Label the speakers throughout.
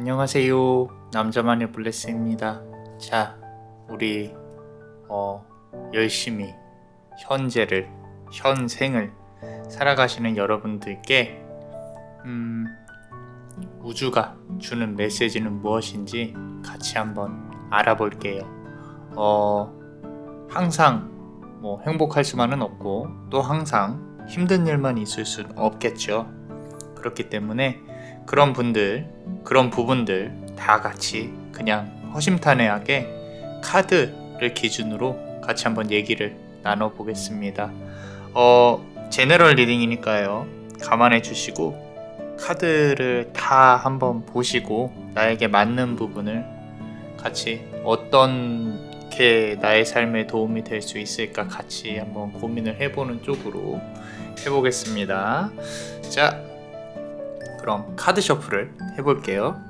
Speaker 1: 안녕하세요. 남자만의 블레스입니다. 자, 우리 열심히 현생을 살아가시는 여러분들께 우주가 주는 메시지는 무엇인지 같이 한번 알아볼게요. 항상 행복할 수만은 없고 또 항상 힘든 일만 있을 수는 없겠죠. 그렇기 때문에 그런 부분들 다 같이 그냥 허심탄회하게 카드를 기준으로 같이 한번 얘기를 나눠보겠습니다. 제너럴 리딩이니까요. 감안해 주시고 카드를 다 한번 보시고 나에게 맞는 부분을 같이 어떤 게 나의 삶에 도움이 될 수 있을까 같이 한번 고민을 해보는 쪽으로 해보겠습니다. 자, 그럼 카드 셔플을 해볼게요.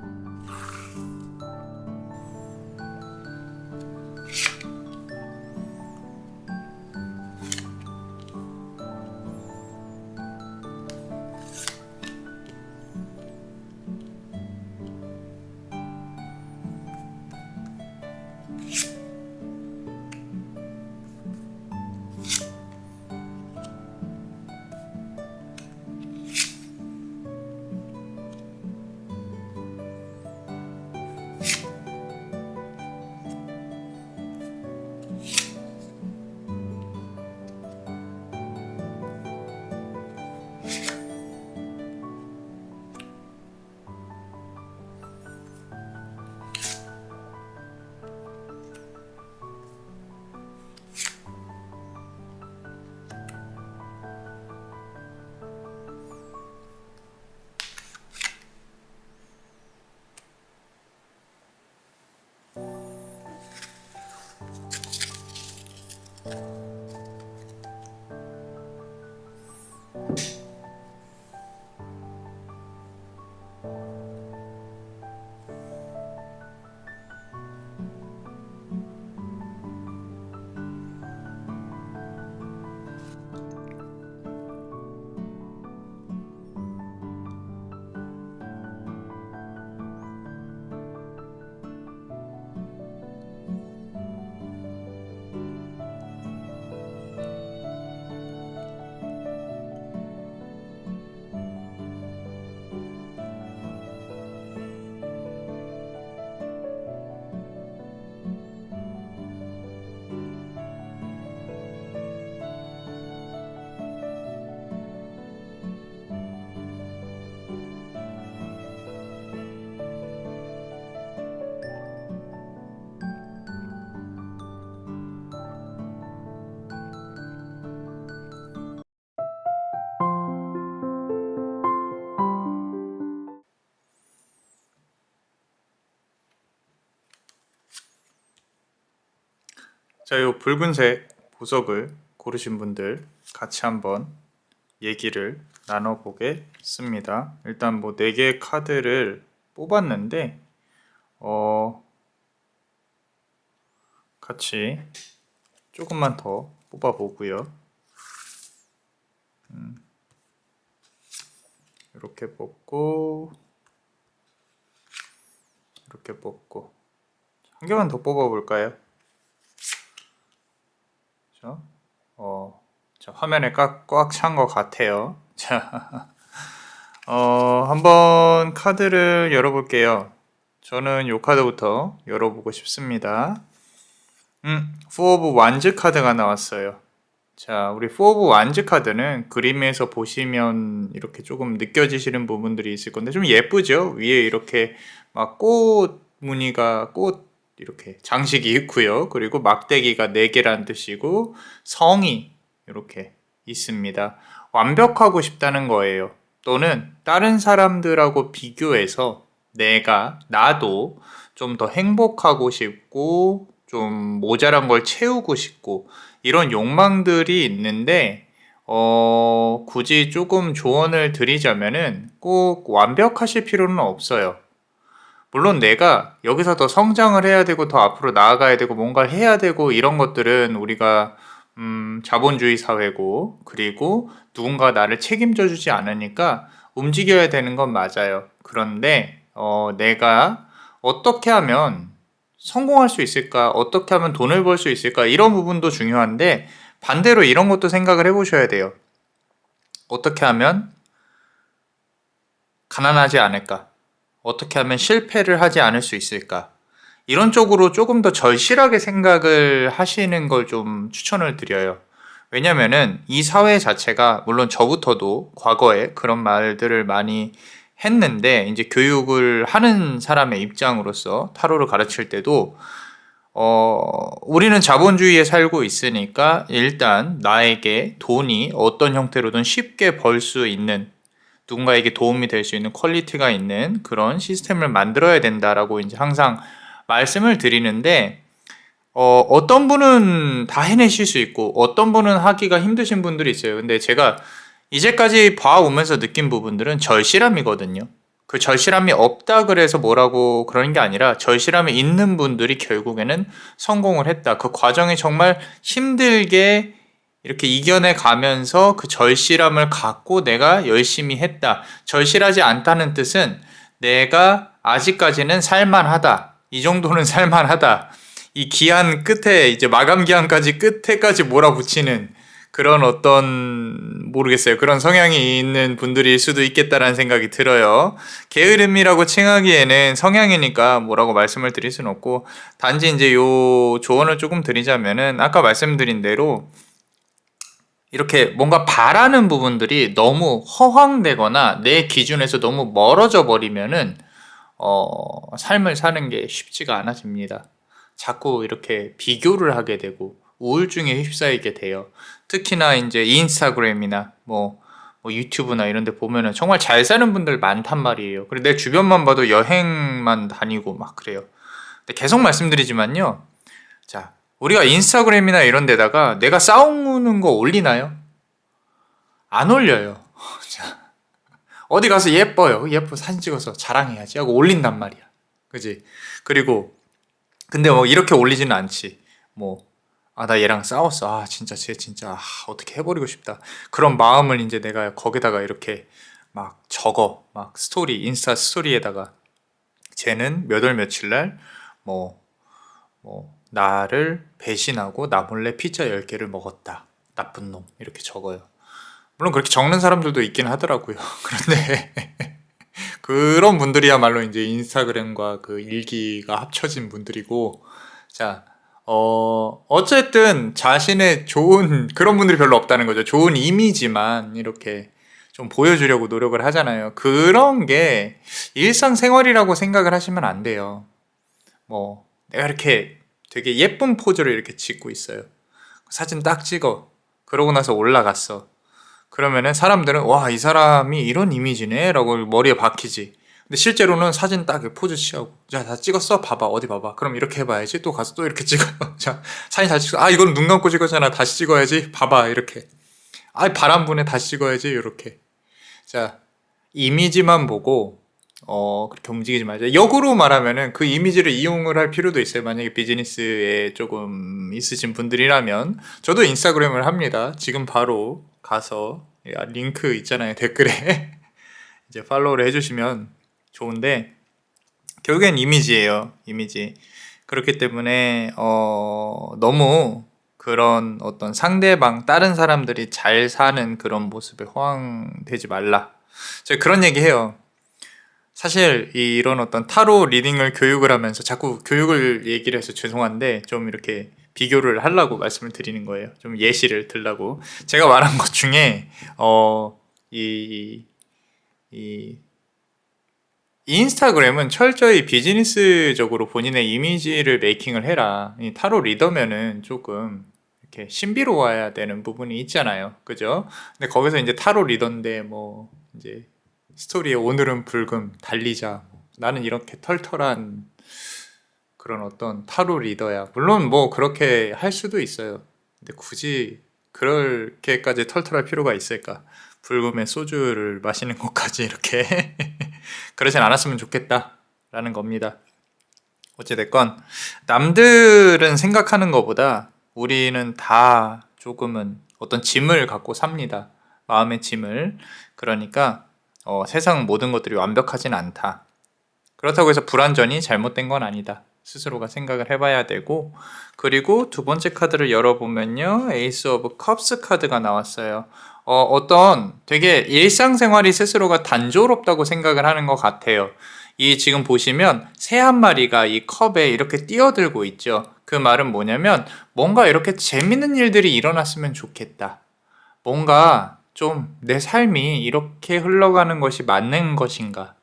Speaker 1: 자, 이 붉은색 보석을 고르신 분들 같이 한번 얘기를 나눠보겠습니다. 일단 4개의 카드를 뽑았는데 같이 조금만 더 뽑아보고요. 이렇게 뽑고 이렇게 뽑고 한 개만 더 뽑아볼까요? 자, 화면에 꽉 찬 것 같아요. 자, 한번 카드를 열어볼게요. 저는 이 카드부터 열어보고 싶습니다. 포 오브 완즈 카드가 나왔어요. 자, 우리 포 오브 완즈 카드는 그림에서 보시면 이렇게 조금 느껴지시는 부분들이 있을 건데 좀 예쁘죠? 위에 이렇게 막 꽃 무늬가 이렇게 장식이 있고요. 그리고 막대기가 4개란 뜻이고 성이 이렇게 있습니다. 완벽하고 싶다는 거예요. 또는 다른 사람들하고 비교해서 나도 좀 더 행복하고 싶고 좀 모자란 걸 채우고 싶고 이런 욕망들이 있는데 굳이 조금 조언을 드리자면은 꼭 완벽하실 필요는 없어요. 물론 내가 여기서 더 성장을 해야 되고 더 앞으로 나아가야 되고 뭔가를 해야 되고 이런 것들은 우리가 자본주의 사회고 그리고 누군가 나를 책임져 주지 않으니까 움직여야 되는 건 맞아요. 그런데 내가 어떻게 하면 성공할 수 있을까? 어떻게 하면 돈을 벌 수 있을까? 이런 부분도 중요한데 반대로 이런 것도 생각을 해보셔야 돼요. 어떻게 하면 가난하지 않을까? 어떻게 하면 실패를 하지 않을 수 있을까? 이런 쪽으로 조금 더 절실하게 생각을 하시는 걸 좀 추천을 드려요. 왜냐면은 이 사회 자체가 물론 저부터도 과거에 그런 말들을 많이 했는데 이제 교육을 하는 사람의 입장으로서 타로를 가르칠 때도 우리는 자본주의에 살고 있으니까 일단 나에게 돈이 어떤 형태로든 쉽게 벌 수 있는 누군가에게 도움이 될 수 있는 퀄리티가 있는 그런 시스템을 만들어야 된다라고 이제 항상 말씀을 드리는데 어떤 분은 다 해내실 수 있고 어떤 분은 하기가 힘드신 분들이 있어요. 근데 제가 이제까지 봐오면서 느낀 부분들은 절실함이거든요. 그 절실함이 없다 그래서 뭐라고 그러는 게 아니라 절실함이 있는 분들이 결국에는 성공을 했다. 그 과정이 정말 힘들게 이렇게 이겨내 가면서 그 절실함을 갖고 내가 열심히 했다. 절실하지 않다는 뜻은 내가 아직까지는 살만하다. 이 정도는 살만하다. 이 기한 끝에 이제 마감 기한까지 끝에까지 몰아붙이는 그런 어떤 모르겠어요. 그런 성향이 있는 분들일 수도 있겠다라는 생각이 들어요. 게으름이라고 칭하기에는 성향이니까 뭐라고 말씀을 드릴 수는 없고 단지 이제 요 조언을 조금 드리자면은 아까 말씀드린 대로 이렇게 뭔가 바라는 부분들이 너무 허황되거나 내 기준에서 너무 멀어져 버리면은 삶을 사는 게 쉽지가 않아집니다. 자꾸 이렇게 비교를 하게 되고 우울증에 휩싸이게 돼요. 특히나 이제 인스타그램이나 뭐 유튜브나 이런 데 보면은 정말 잘 사는 분들 많단 말이에요. 그리고 내 주변만 봐도 여행만 다니고 막 그래요. 근데 계속 말씀드리지만요. 자, 우리가 인스타그램이나 이런 데다가 내가 싸우는 거 올리나요? 안 올려요. 자, 어디 가서 예뻐요. 예뻐 사진 찍어서 자랑해야지 하고 올린단 말이야. 그지? 그리고 근데 뭐 이렇게 올리지는 않지. 뭐 나 얘랑 싸웠어. 진짜 쟤 진짜 어떻게 해버리고 싶다. 그런 마음을 이제 내가 거기다가 이렇게 막 적어. 막 스토리, 인스타 스토리에다가 쟤는 몇 월 며칠 날 뭐 나를 배신하고 나 몰래 피자 10개를 먹었다. 나쁜 놈. 이렇게 적어요. 물론 그렇게 적는 사람들도 있긴 하더라고요. 그런데 그런 분들이야말로 이제 인스타그램과 그 일기가 합쳐진 분들이고, 자, 어쨌든 자신의 좋은, 그런 분들이 별로 없다는 거죠. 좋은 이미지만 이렇게 좀 보여주려고 노력을 하잖아요. 그런 게 일상생활이라고 생각을 하시면 안 돼요. 내가 이렇게 되게 예쁜 포즈를 이렇게 짓고 있어요. 사진 딱 찍어. 그러고 나서 올라갔어. 그러면은 사람들은 와, 이 사람이 이런 이미지네 라고 머리에 박히지. 근데 실제로는 사진 딱 포즈 취하고 자, 다 찍었어? 봐봐, 어디 봐봐. 그럼 이렇게 해봐야지. 또 가서 또 이렇게 찍어요. 자, 사진 잘 찍어. 이건 눈 감고 찍었잖아. 다시 찍어야지. 봐봐, 이렇게. 바람 부네. 다시 찍어야지. 이렇게. 자, 이미지만 보고 그렇게 움직이지 말자. 역으로 말하면은 그 이미지를 이용을 할 필요도 있어요. 만약에 비즈니스에 조금 있으신 분들이라면. 저도 인스타그램을 합니다. 지금 바로 가서 링크 있잖아요. 댓글에 이제 팔로우를 해주시면 좋은데 결국엔 이미지예요. 이미지. 그렇기 때문에 너무 그런 어떤 상대방 다른 사람들이 잘 사는 그런 모습에 호황되지 말라. 제가 그런 얘기 해요. 사실 이런 어떤 타로 리딩을 교육을 하면서 자꾸 교육을 얘기를 해서 죄송한데 좀 이렇게 비교를 하려고 말씀을 드리는 거예요. 좀 예시를 들라고. 제가 말한 것 중에 이 인스타그램은 철저히 비즈니스적으로 본인의 이미지를 메이킹을 해라. 이 타로 리더면은 조금 이렇게 신비로워야 되는 부분이 있잖아요. 그죠? 근데 거기서 이제 타로 리더인데 이제 스토리에 오늘은 불금 달리자. 나는 이렇게 털털한 그런 어떤 타로 리더야. 물론 그렇게 할 수도 있어요. 근데 굳이 그렇게까지 털털할 필요가 있을까? 불금에 소주를 마시는 것까지 이렇게 그러진 않았으면 좋겠다라는 겁니다. 어찌됐건 남들은 생각하는 것보다 우리는 다 조금은 어떤 짐을 갖고 삽니다. 마음의 짐을. 그러니까 세상 모든 것들이 완벽하진 않다. 그렇다고 해서 불완전히 잘못된 건 아니다. 스스로가 생각을 해봐야 되고, 그리고 두 번째 카드를 열어보면요, 에이스 오브 컵스 카드가 나왔어요. 어떤 되게 일상생활이 스스로가 단조롭다고 생각을 하는 것 같아요. 이 지금 보시면 새 한 마리가 이 컵에 이렇게 뛰어들고 있죠. 그 말은 뭐냐면 뭔가 이렇게 재밌는 일들이 일어났으면 좋겠다. 뭔가 좀 내 삶이 이렇게 흘러가는 것이 맞는 것인가?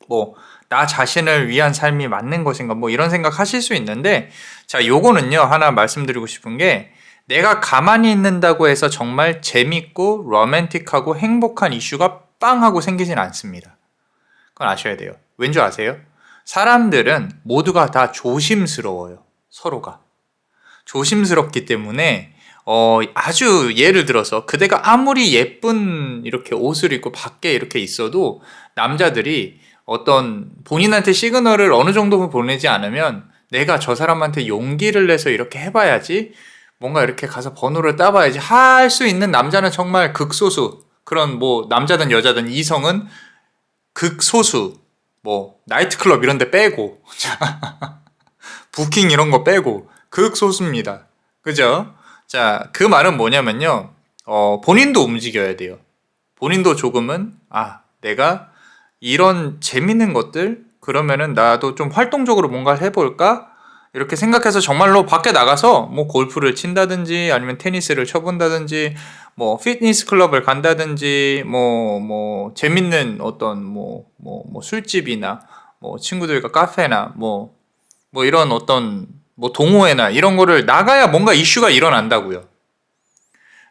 Speaker 1: 뭐, 나 자신을 위한 삶이 맞는 것인가? 뭐, 이런 생각 하실 수 있는데, 자, 요거는요, 하나 말씀드리고 싶은 게, 내가 가만히 있는다고 해서 정말 재밌고, 로맨틱하고, 행복한 이슈가 빵 하고 생기진 않습니다. 그건 아셔야 돼요. 왠 줄 아세요? 사람들은 모두가 다 조심스러워요. 서로가. 조심스럽기 때문에 아주 예를 들어서 그대가 아무리 예쁜 이렇게 옷을 입고 밖에 이렇게 있어도 남자들이 어떤 본인한테 시그널을 어느 정도 보내지 않으면 내가 저 사람한테 용기를 내서 이렇게 해봐야지 뭔가 이렇게 가서 번호를 따봐야지 할 수 있는 남자는 정말 극소수. 그런 뭐 남자든 여자든 이성은 극소수. 뭐 나이트클럽 이런 데 빼고 부킹 이런 거 빼고 극소수입니다. 그죠? 자, 그 말은 뭐냐면요. 본인도 움직여야 돼요. 본인도 조금은 내가 이런 재밌는 것들 그러면은 나도 좀 활동적으로 뭔가 해볼까? 이렇게 생각해서 정말로 밖에 나가서 뭐 골프를 친다든지 아니면 테니스를 쳐본다든지 뭐 피트니스 클럽을 간다든지 뭐 재밌는 어떤 뭐 술집이나 뭐 친구들과 카페나 뭐 이런 어떤 뭐 동호회나 이런 거를 나가야 뭔가 이슈가 일어난다고요.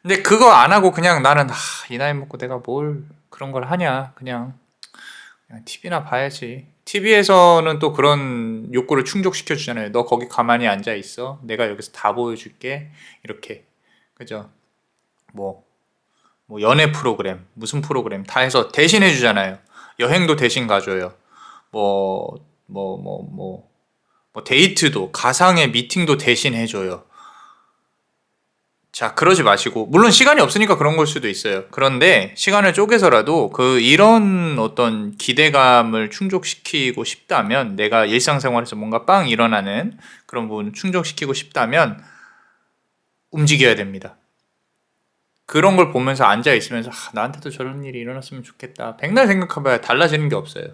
Speaker 1: 근데 그거 안 하고 그냥 나는 이 나이 먹고 내가 뭘 그런 걸 하냐 그냥 TV나 봐야지. TV에서는 또 그런 욕구를 충족시켜 주잖아요. 너 거기 가만히 앉아 있어. 내가 여기서 다 보여줄게. 이렇게 그죠? 뭐 연애 프로그램 무슨 프로그램 다 해서 대신해 주잖아요. 여행도 대신 가줘요. 뭐 데이트도 가상의 미팅도 대신 해줘요. 자, 그러지 마시고 물론 시간이 없으니까 그런 걸 수도 있어요. 그런데 시간을 쪼개서라도 이런 어떤 기대감을 충족시키고 싶다면 내가 일상생활에서 뭔가 빵 일어나는 그런 부분을 충족시키고 싶다면 움직여야 됩니다. 그런 걸 보면서 앉아 있으면서 나한테도 저런 일이 일어났으면 좋겠다. 백날 생각해봐야 달라지는 게 없어요.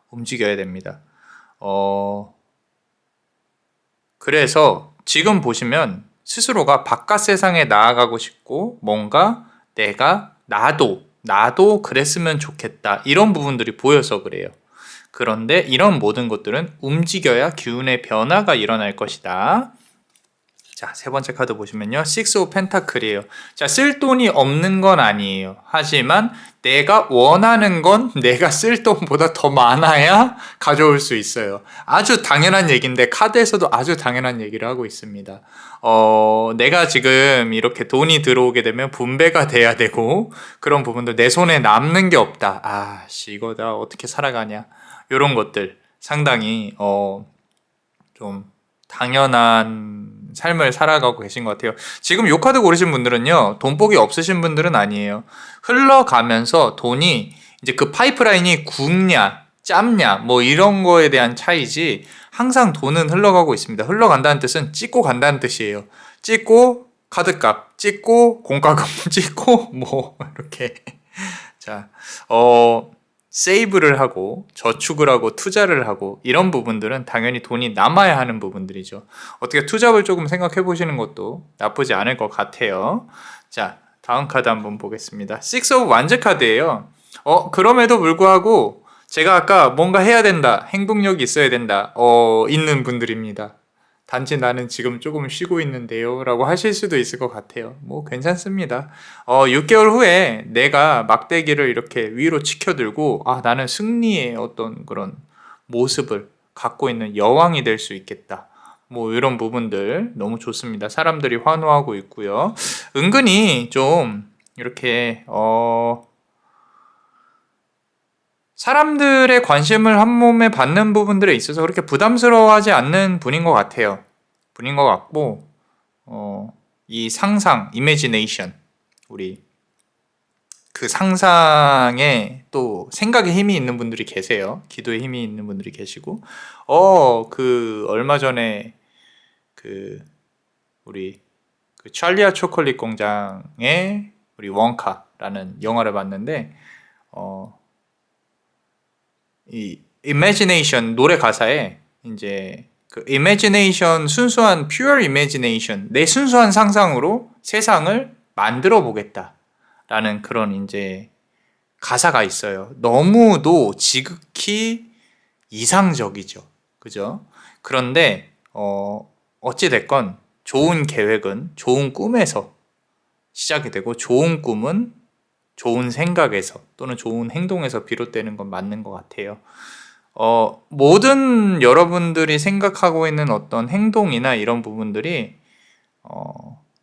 Speaker 1: 움직여야 됩니다. 그래서 지금 보시면 스스로가 바깥 세상에 나아가고 싶고 뭔가 나도 그랬으면 좋겠다 이런 부분들이 보여서 그래요. 그런데 이런 모든 것들은 움직여야 기운의 변화가 일어날 것이다. 자, 세 번째 카드 보시면요. 식스 오브 펜타클이에요. 자, 쓸 돈이 없는 건 아니에요. 하지만 내가 원하는 건 내가 쓸 돈보다 더 많아야 가져올 수 있어요. 아주 당연한 얘기인데 카드에서도 아주 당연한 얘기를 하고 있습니다. 내가 지금 이렇게 돈이 들어오게 되면 분배가 돼야 되고 그런 부분도 내 손에 남는 게 없다. 이거 나 어떻게 살아가냐. 이런 것들 상당히 좀 당연한 삶을 살아가고 계신 것 같아요. 지금 요 카드 고르신 분들은요, 돈복이 없으신 분들은 아니에요. 흘러가면서 돈이 이제 그 파이프라인이 굵냐, 짧냐, 뭐 이런 거에 대한 차이지, 항상 돈은 흘러가고 있습니다. 흘러간다는 뜻은 찍고 간다는 뜻이에요. 찍고 카드값, 찍고 공과금, 찍고 뭐 이렇게. 자, 세이브를 하고 저축을 하고 투자를 하고 이런 부분들은 당연히 돈이 남아야 하는 부분들이죠. 어떻게 투잡을 조금 생각해 보시는 것도 나쁘지 않을 것 같아요. 자, 다음 카드 한번 보겠습니다. 식스 오브 완즈 카드예요. 그럼에도 불구하고 제가 아까 뭔가 해야 된다, 행동력이 있어야 된다, 있는 분들입니다. 단지 나는 지금 조금 쉬고 있는데요 라고 하실 수도 있을 것 같아요. 뭐 괜찮습니다. 6개월 후에 내가 막대기를 이렇게 위로 치켜들고 나는 승리의 어떤 그런 모습을 갖고 있는 여왕이 될 수 있겠다. 뭐 이런 부분들 너무 좋습니다. 사람들이 환호하고 있고요. 은근히 좀 이렇게 사람들의 관심을 한 몸에 받는 부분들에 있어서 그렇게 부담스러워하지 않는 분인 것 같아요. 분인 것 같고, 이 상상, 이미지네이션, 우리 그 상상에 또 생각에 힘이 있는 분들이 계세요. 기도에 힘이 있는 분들이 계시고, 그 얼마 전에 그 우리 그 찰리아 초콜릿 공장의 우리 원카라는 영화를 봤는데, 이 imagination 노래 가사에 이제 그 imagination 순수한 pure imagination 내 순수한 상상으로 세상을 만들어 보겠다라는 그런 이제 가사가 있어요. 너무도 지극히 이상적이죠. 그죠? 그런데 어찌 됐건 좋은 계획은 좋은 꿈에서 시작이 되고 좋은 꿈은 좋은 생각에서 또는 좋은 행동에서 비롯되는 건 맞는 것 같아요. 모든 여러분들이 생각하고 있는 어떤 행동이나 이런 부분들이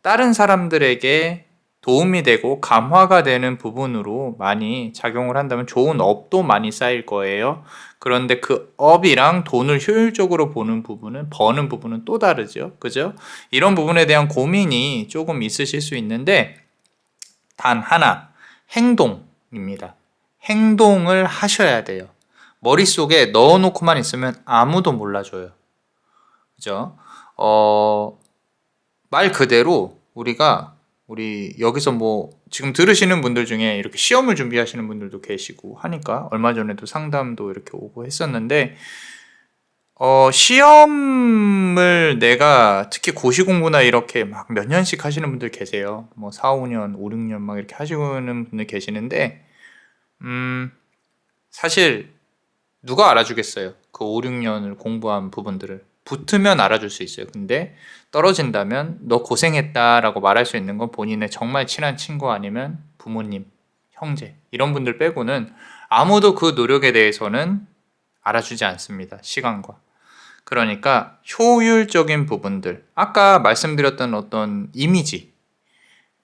Speaker 1: 다른 사람들에게 도움이 되고 감화가 되는 부분으로 많이 작용을 한다면 좋은 업도 많이 쌓일 거예요. 그런데 그 업이랑 돈을 효율적으로 버는 부분은 또 다르죠. 그죠? 이런 부분에 대한 고민이 조금 있으실 수 있는데, 단 하나, 행동입니다. 행동을 하셔야 돼요. 머릿속에 넣어놓고만 있으면 아무도 몰라줘요. 그죠? 말 그대로 우리 여기서 뭐 지금 들으시는 분들 중에 이렇게 시험을 준비하시는 분들도 계시고 하니까 얼마 전에도 상담도 이렇게 오고 했었는데, 시험을 내가 특히 고시 공부나 이렇게 막 몇 년씩 하시는 분들 계세요. 뭐 4, 5년, 5, 6년 막 이렇게 하시는 분들 계시는데, 사실 누가 알아주겠어요? 그 5, 6년을 공부한 부분들을. 붙으면 알아줄 수 있어요. 근데 떨어진다면 너 고생했다라고 말할 수 있는 건 본인의 정말 친한 친구 아니면 부모님, 형제 이런 분들 빼고는 아무도 그 노력에 대해서는 알아주지 않습니다. 시간과. 그러니까 효율적인 부분들, 아까 말씀드렸던 어떤 이미지,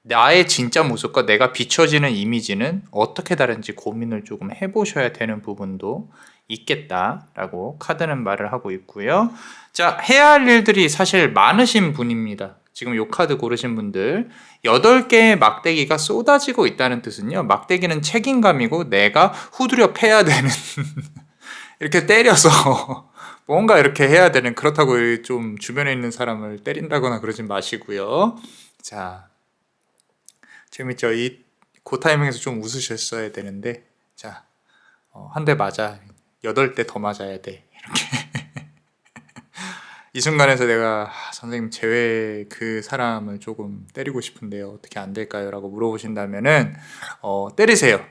Speaker 1: 나의 진짜 모습과 내가 비춰지는 이미지는 어떻게 다른지 고민을 조금 해보셔야 되는 부분도 있겠다라고 카드는 말을 하고 있고요. 자, 해야 할 일들이 사실 많으신 분입니다. 지금 요 카드 고르신 분들 8개의 막대기가 쏟아지고 있다는 뜻은요, 막대기는 책임감이고 내가 후두려 패야 되는 이렇게 때려서 뭔가 이렇게 해야 되는, 그렇다고 좀 주변에 있는 사람을 때린다거나 그러진 마시고요. 자, 재밌죠? 그 타이밍에서 좀 웃으셨어야 되는데, 자, 한 대 맞아. 8대 더 맞아야 돼. 이렇게. 이 순간에서 내가 선생님 제외 그 사람을 조금 때리고 싶은데요. 어떻게 안 될까요? 라고 물어보신다면은, 때리세요.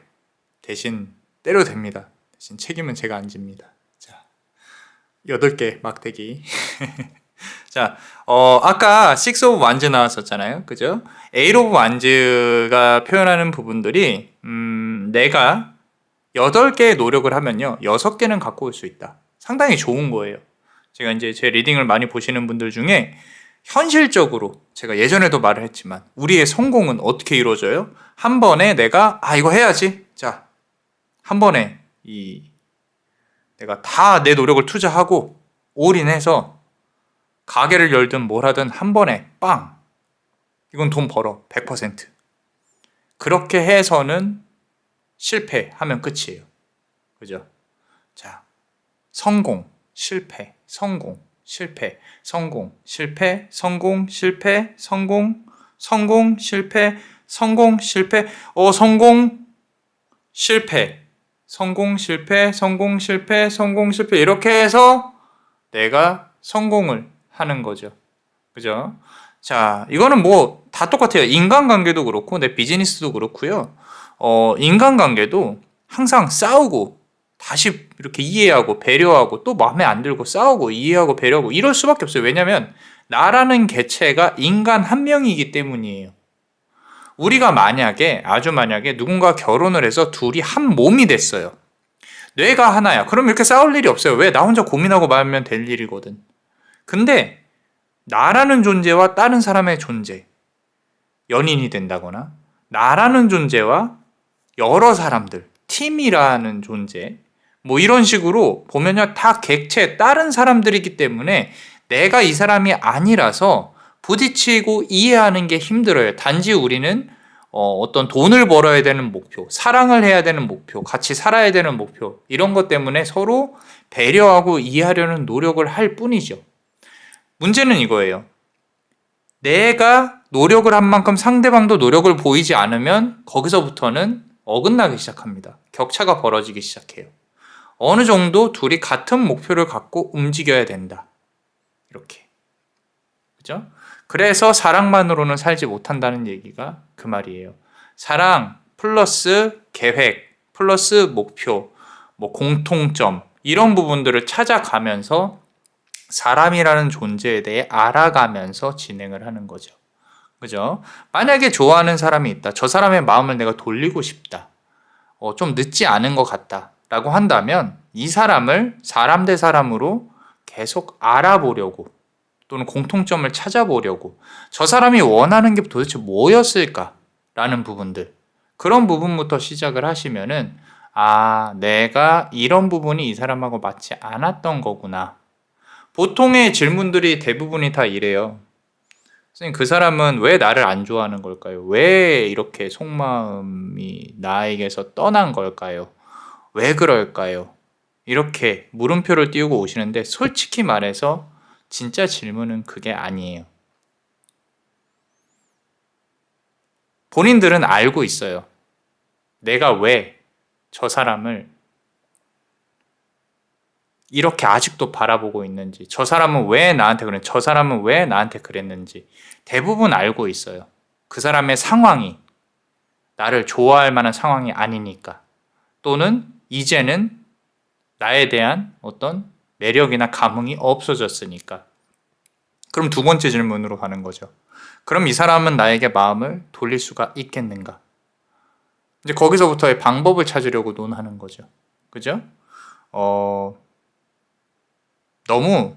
Speaker 1: 대신 때려도 됩니다. 대신 책임은 제가 안 집니다. 자, 8개 막대기. 자, 아까 Six of Wands 나왔었잖아요. 그죠? Eight of Wands가 표현하는 부분들이, 내가 8개의 노력을 하면요, 6개는 갖고 올 수 있다. 상당히 좋은 거예요. 제가 이제 제 리딩을 많이 보시는 분들 중에 현실적으로 제가 예전에도 말을 했지만 우리의 성공은 어떻게 이루어져요? 한 번에 내가 이거 해야지. 자, 한 번에 내가 다 내 노력을 투자하고 올인해서 가게를 열든 뭘 하든 한 번에 빵! 이건 돈 벌어. 100%. 그렇게 해서는 실패하면 끝이에요. 그죠? 자, 성공, 실패, 성공, 실패, 성공, 실패, 성공, 실패, 성공, 성공, 실패, 성공, 실패, 성공, 실패, 성공, 실패, 성공, 실패, 성공, 실패, 이렇게 해서 내가 성공을 하는 거죠. 그죠? 자, 이거는 뭐 다 똑같아요. 인간관계도 그렇고 내 비즈니스도 그렇고요. 인간관계도 항상 싸우고 다시 이렇게 이해하고 배려하고 또 마음에 안 들고 싸우고 이해하고 배려하고 이럴 수밖에 없어요. 왜냐하면 나라는 개체가 인간 한 명이기 때문이에요. 우리가 아주 만약에 누군가 결혼을 해서 둘이 한 몸이 됐어요. 뇌가 하나야. 그럼 이렇게 싸울 일이 없어요. 왜? 나 혼자 고민하고 말면 될 일이거든. 근데 나라는 존재와 다른 사람의 존재, 연인이 된다거나 나라는 존재와 여러 사람들, 팀이라는 존재, 뭐 이런 식으로 보면요, 다 객체, 다른 사람들이기 때문에 내가 이 사람이 아니라서 부딪히고 이해하는 게 힘들어요. 단지 우리는 어떤 돈을 벌어야 되는 목표, 사랑을 해야 되는 목표, 같이 살아야 되는 목표, 이런 것 때문에 서로 배려하고 이해하려는 노력을 할 뿐이죠. 문제는 이거예요. 내가 노력을 한 만큼 상대방도 노력을 보이지 않으면 거기서부터는 어긋나기 시작합니다. 격차가 벌어지기 시작해요. 어느 정도 둘이 같은 목표를 갖고 움직여야 된다. 이렇게. 그죠? 그래서 사랑만으로는 살지 못한다는 얘기가 그 말이에요. 사랑 플러스 계획 플러스 목표, 뭐 공통점 이런 부분들을 찾아가면서 사람이라는 존재에 대해 알아가면서 진행을 하는 거죠. 그죠? 만약에 좋아하는 사람이 있다. 저 사람의 마음을 내가 돌리고 싶다. 좀 늦지 않은 것 같다. 라고 한다면 이 사람을 사람 대 사람으로 계속 알아보려고 또는 공통점을 찾아보려고 저 사람이 원하는 게 도대체 뭐였을까? 라는 부분들. 그런 부분부터 시작을 하시면은 내가 이런 부분이 이 사람하고 맞지 않았던 거구나. 보통의 질문들이 대부분이 다 이래요. 선생님, 그 사람은 왜 나를 안 좋아하는 걸까요? 왜 이렇게 속마음이 나에게서 떠난 걸까요? 왜 그럴까요? 이렇게 물음표를 띄우고 오시는데 솔직히 말해서 진짜 질문은 그게 아니에요. 본인들은 알고 있어요. 내가 왜 저 사람을 이렇게 아직도 바라보고 있는지, 저 사람은 왜 나한테 그랬는지, 저 사람은 왜 나한테 그랬는지 대부분 알고 있어요. 그 사람의 상황이 나를 좋아할 만한 상황이 아니니까, 또는 이제는 나에 대한 어떤 매력이나 감흥이 없어졌으니까. 그럼 두 번째 질문으로 가는 거죠. 그럼 이 사람은 나에게 마음을 돌릴 수가 있겠는가? 이제 거기서부터의 방법을 찾으려고 논하는 거죠. 그죠? 너무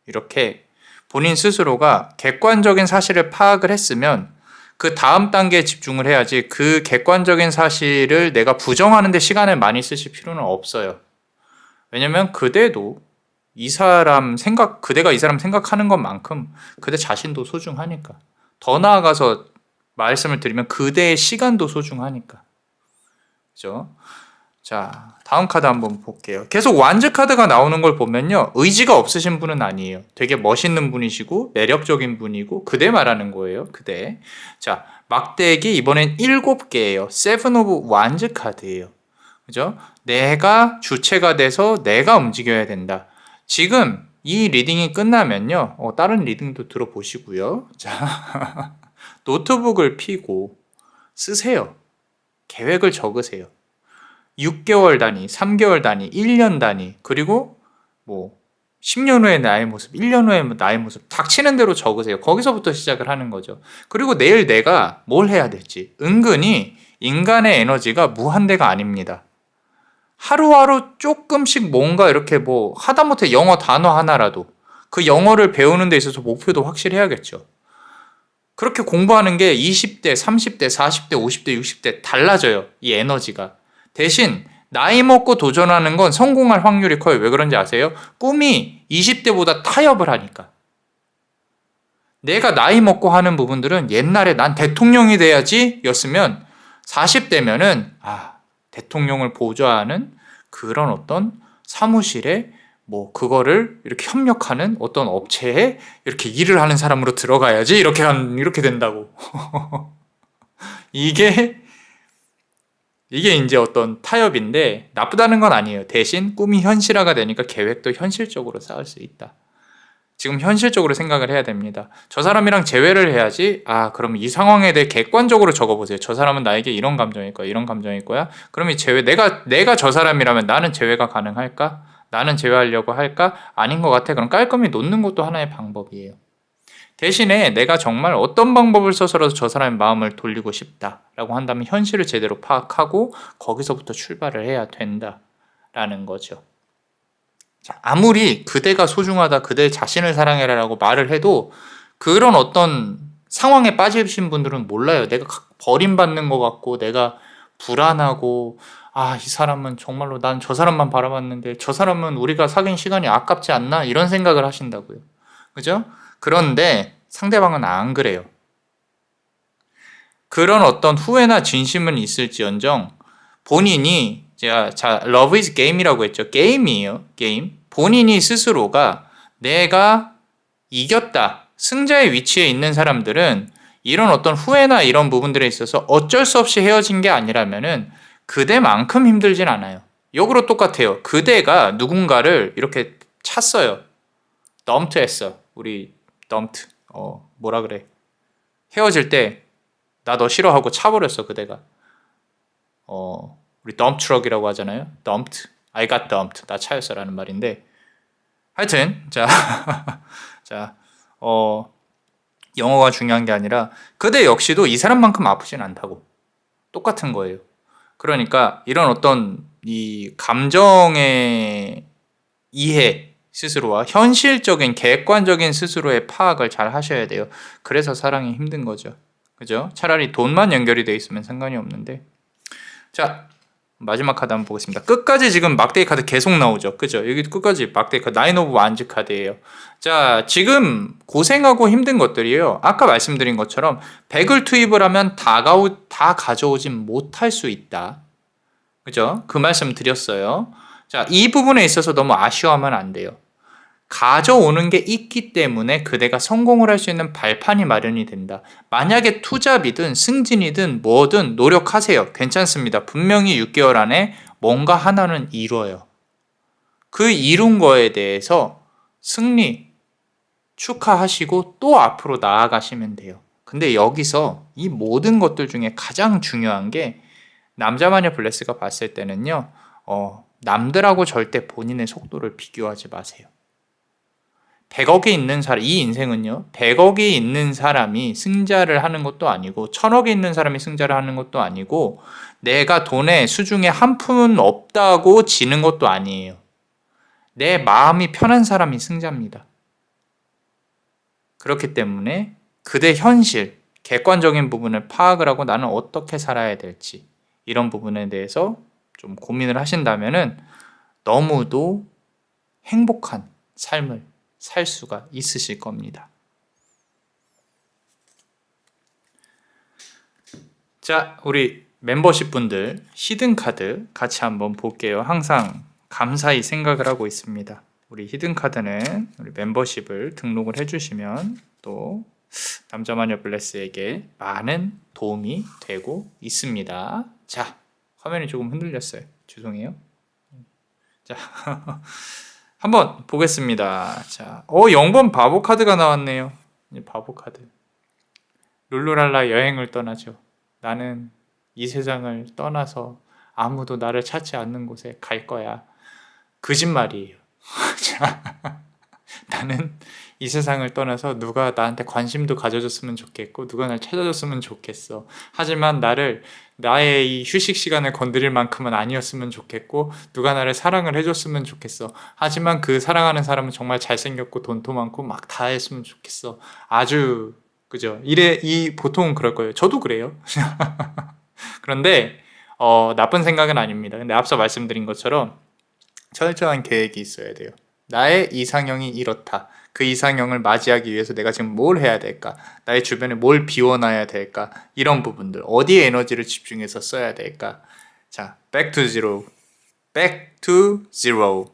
Speaker 1: 이렇게 본인 스스로가 객관적인 사실을 파악을 했으면 그 다음 단계에 집중을 해야지 그 객관적인 사실을 내가 부정하는 데 시간을 많이 쓰실 필요는 없어요. 왜냐면 그대가 이 사람 생각하는 것만큼 그대 자신도 소중하니까. 더 나아가서 말씀을 드리면 그대의 시간도 소중하니까. 그죠? 자, 다음 카드 한번 볼게요. 계속 완즈 카드가 나오는 걸 보면요. 의지가 없으신 분은 아니에요. 되게 멋있는 분이시고 매력적인 분이고 그대 말하는 거예요. 그대. 자, 막대기 이번엔 7개예요. 세븐 오브 완즈 카드예요. 그죠? 내가 주체가 돼서 내가 움직여야 된다. 지금 이 리딩이 끝나면요. 다른 리딩도 들어보시고요. 자, 노트북을 펴고 쓰세요. 계획을 적으세요. 6개월 단위, 3개월 단위, 1년 단위, 그리고 10년 후의 나의 모습, 1년 후의 나의 모습 닥치는 대로 적으세요. 거기서부터 시작을 하는 거죠. 그리고 내일 내가 뭘 해야 될지. 은근히 인간의 에너지가 무한대가 아닙니다. 하루하루 조금씩 뭔가 이렇게 하다못해 영어 단어 하나라도 그 영어를 배우는 데 있어서 목표도 확실해야겠죠. 그렇게 공부하는 게 20대, 30대, 40대, 50대, 60대 달라져요. 이 에너지가. 대신 나이 먹고 도전하는 건 성공할 확률이 커요. 왜 그런지 아세요? 꿈이 20대보다 타협을 하니까. 내가 나이 먹고 하는 부분들은 옛날에 난 대통령이 돼야지 였으면 40대면은 대통령을 보좌하는 그런 어떤 사무실에 그거를 이렇게 협력하는 어떤 업체에 이렇게 일을 하는 사람으로 들어가야지 이렇게 된다고. 이게 이제 어떤 타협인데 나쁘다는 건 아니에요. 대신 꿈이 현실화가 되니까 계획도 현실적으로 쌓을 수 있다. 지금 현실적으로 생각을 해야 됩니다. 저 사람이랑 재회를 해야지. 그럼 이 상황에 대해 객관적으로 적어보세요. 저 사람은 나에게 이런 감정일 거야, 이런 감정일 거야. 그럼 이 재회, 내가 저 사람이라면 나는 재회가 가능할까? 나는 재회하려고 할까? 아닌 것 같아. 그럼 깔끔히 놓는 것도 하나의 방법이에요. 대신에 내가 정말 어떤 방법을 써서라도 저 사람의 마음을 돌리고 싶다라고 한다면 현실을 제대로 파악하고 거기서부터 출발을 해야 된다라는 거죠. 자, 아무리 그대가 소중하다, 그대 자신을 사랑해라라고 말을 해도 그런 어떤 상황에 빠지신 분들은 몰라요. 내가 버림받는 것 같고 내가 불안하고 이 사람은 정말로 난 저 사람만 바라봤는데 저 사람은 우리가 사귄 시간이 아깝지 않나? 이런 생각을 하신다고요. 그죠? 그런데 상대방은 안 그래요. 그런 어떤 후회나 진심은 있을지언정 본인이 자 Love is Game이라고 했죠. 게임이에요. 게임. 본인이 스스로가 내가 이겼다. 승자의 위치에 있는 사람들은 이런 어떤 후회나 이런 부분들에 있어서 어쩔 수 없이 헤어진 게 아니라면은 그대만큼 힘들진 않아요. 역으로 똑같아요. 그대가 누군가를 이렇게 찼어요. 덤트 했어. 우리 덤트. 뭐라 그래. 헤어질 때 나 너 싫어하고 차버렸어 그대가. 우리 덤프 트럭이라고 하잖아요. dumped. I got dumped. 나 차였어라는 말인데 하여튼 자, 자, 영어가 중요한 게 아니라 그대 역시도 이 사람만큼 아프진 않다고. 똑같은 거예요. 그러니까 이런 어떤 이 감정의 이해 스스로와 현실적인 객관적인 스스로의 파악을 잘 하셔야 돼요. 그래서 사랑이 힘든 거죠. 그죠? 차라리 돈만 연결이 돼 있으면 상관이 없는데. 자, 마지막 카드 한번 보겠습니다. 끝까지 지금 막대기 카드 계속 나오죠. 그죠? 여기 끝까지 막대기 카드, 나인 오브 완즈 카드예요. 자, 지금 고생하고 힘든 것들이에요. 아까 말씀드린 것처럼 100을 투입을 하면 다 가져오진 못할 수 있다. 그죠? 그 말씀 드렸어요. 자, 이 부분에 있어서 너무 아쉬워하면 안 돼요. 가져오는 게 있기 때문에 그대가 성공을 할 수 있는 발판이 마련이 된다. 만약에 투잡이든 승진이든 뭐든 노력하세요. 괜찮습니다. 분명히 6개월 안에 뭔가 하나는 이뤄요. 그 이룬 거에 대해서 승리 축하하시고 또 앞으로 나아가시면 돼요. 근데 여기서 이 모든 것들 중에 가장 중요한 게 남자마녀 블레스가 봤을 때는요. 남들하고 절대 본인의 속도를 비교하지 마세요. 100억이 있는 사람, 이 인생은요, 100억이 있는 사람이 승자를 하는 것도 아니고, 1000억이 있는 사람이 승자를 하는 것도 아니고, 내가 돈에 수중에 한 푼은 없다고 지는 것도 아니에요. 내 마음이 편한 사람이 승자입니다. 그렇기 때문에 그대 현실, 객관적인 부분을 파악을 하고 나는 어떻게 살아야 될지, 이런 부분에 대해서 좀 고민을 하신다면은 너무도 행복한 삶을 살 수가 있으실 겁니다. 자, 우리 멤버십 분들 히든 카드 같이 한번 볼게요. 항상 감사히 생각을 하고 있습니다. 우리 히든 카드는 우리 멤버십을 등록을 해주시면 또 남자마녀 블레스에게 많은 도움이 되고 있습니다. 자, 화면이 조금 흔들렸어요. 죄송해요. 자, 한번 보겠습니다. 자, 0번 바보 카드가 나왔네요. 바보 카드. 룰루랄라 여행을 떠나죠. 나는 이 세상을 떠나서 아무도 나를 찾지 않는 곳에 갈 거야. 거짓말이에요. 나는 이 세상을 떠나서 누가 나한테 관심도 가져줬으면 좋겠고 누가 날 찾아줬으면 좋겠어. 하지만 나의 이 휴식 시간을 건드릴 만큼은 아니었으면 좋겠고 누가 나를 사랑을 해줬으면 좋겠어. 하지만 그 사랑하는 사람은 정말 잘생겼고 돈도 많고 막 다 했으면 좋겠어. 아주 그죠? 보통은 그럴 거예요. 저도 그래요. 그런데 나쁜 생각은 아닙니다. 근데 앞서 말씀드린 것처럼 철저한 계획이 있어야 돼요. 나의 이상형이 이렇다. 그 이상형을 맞이하기 위해서 내가 지금 뭘 해야 될까? 나의 주변에 뭘 비워놔야 될까? 이런 부분들. 어디에 에너지를 집중해서 써야 될까? 자, back to zero. back to zero.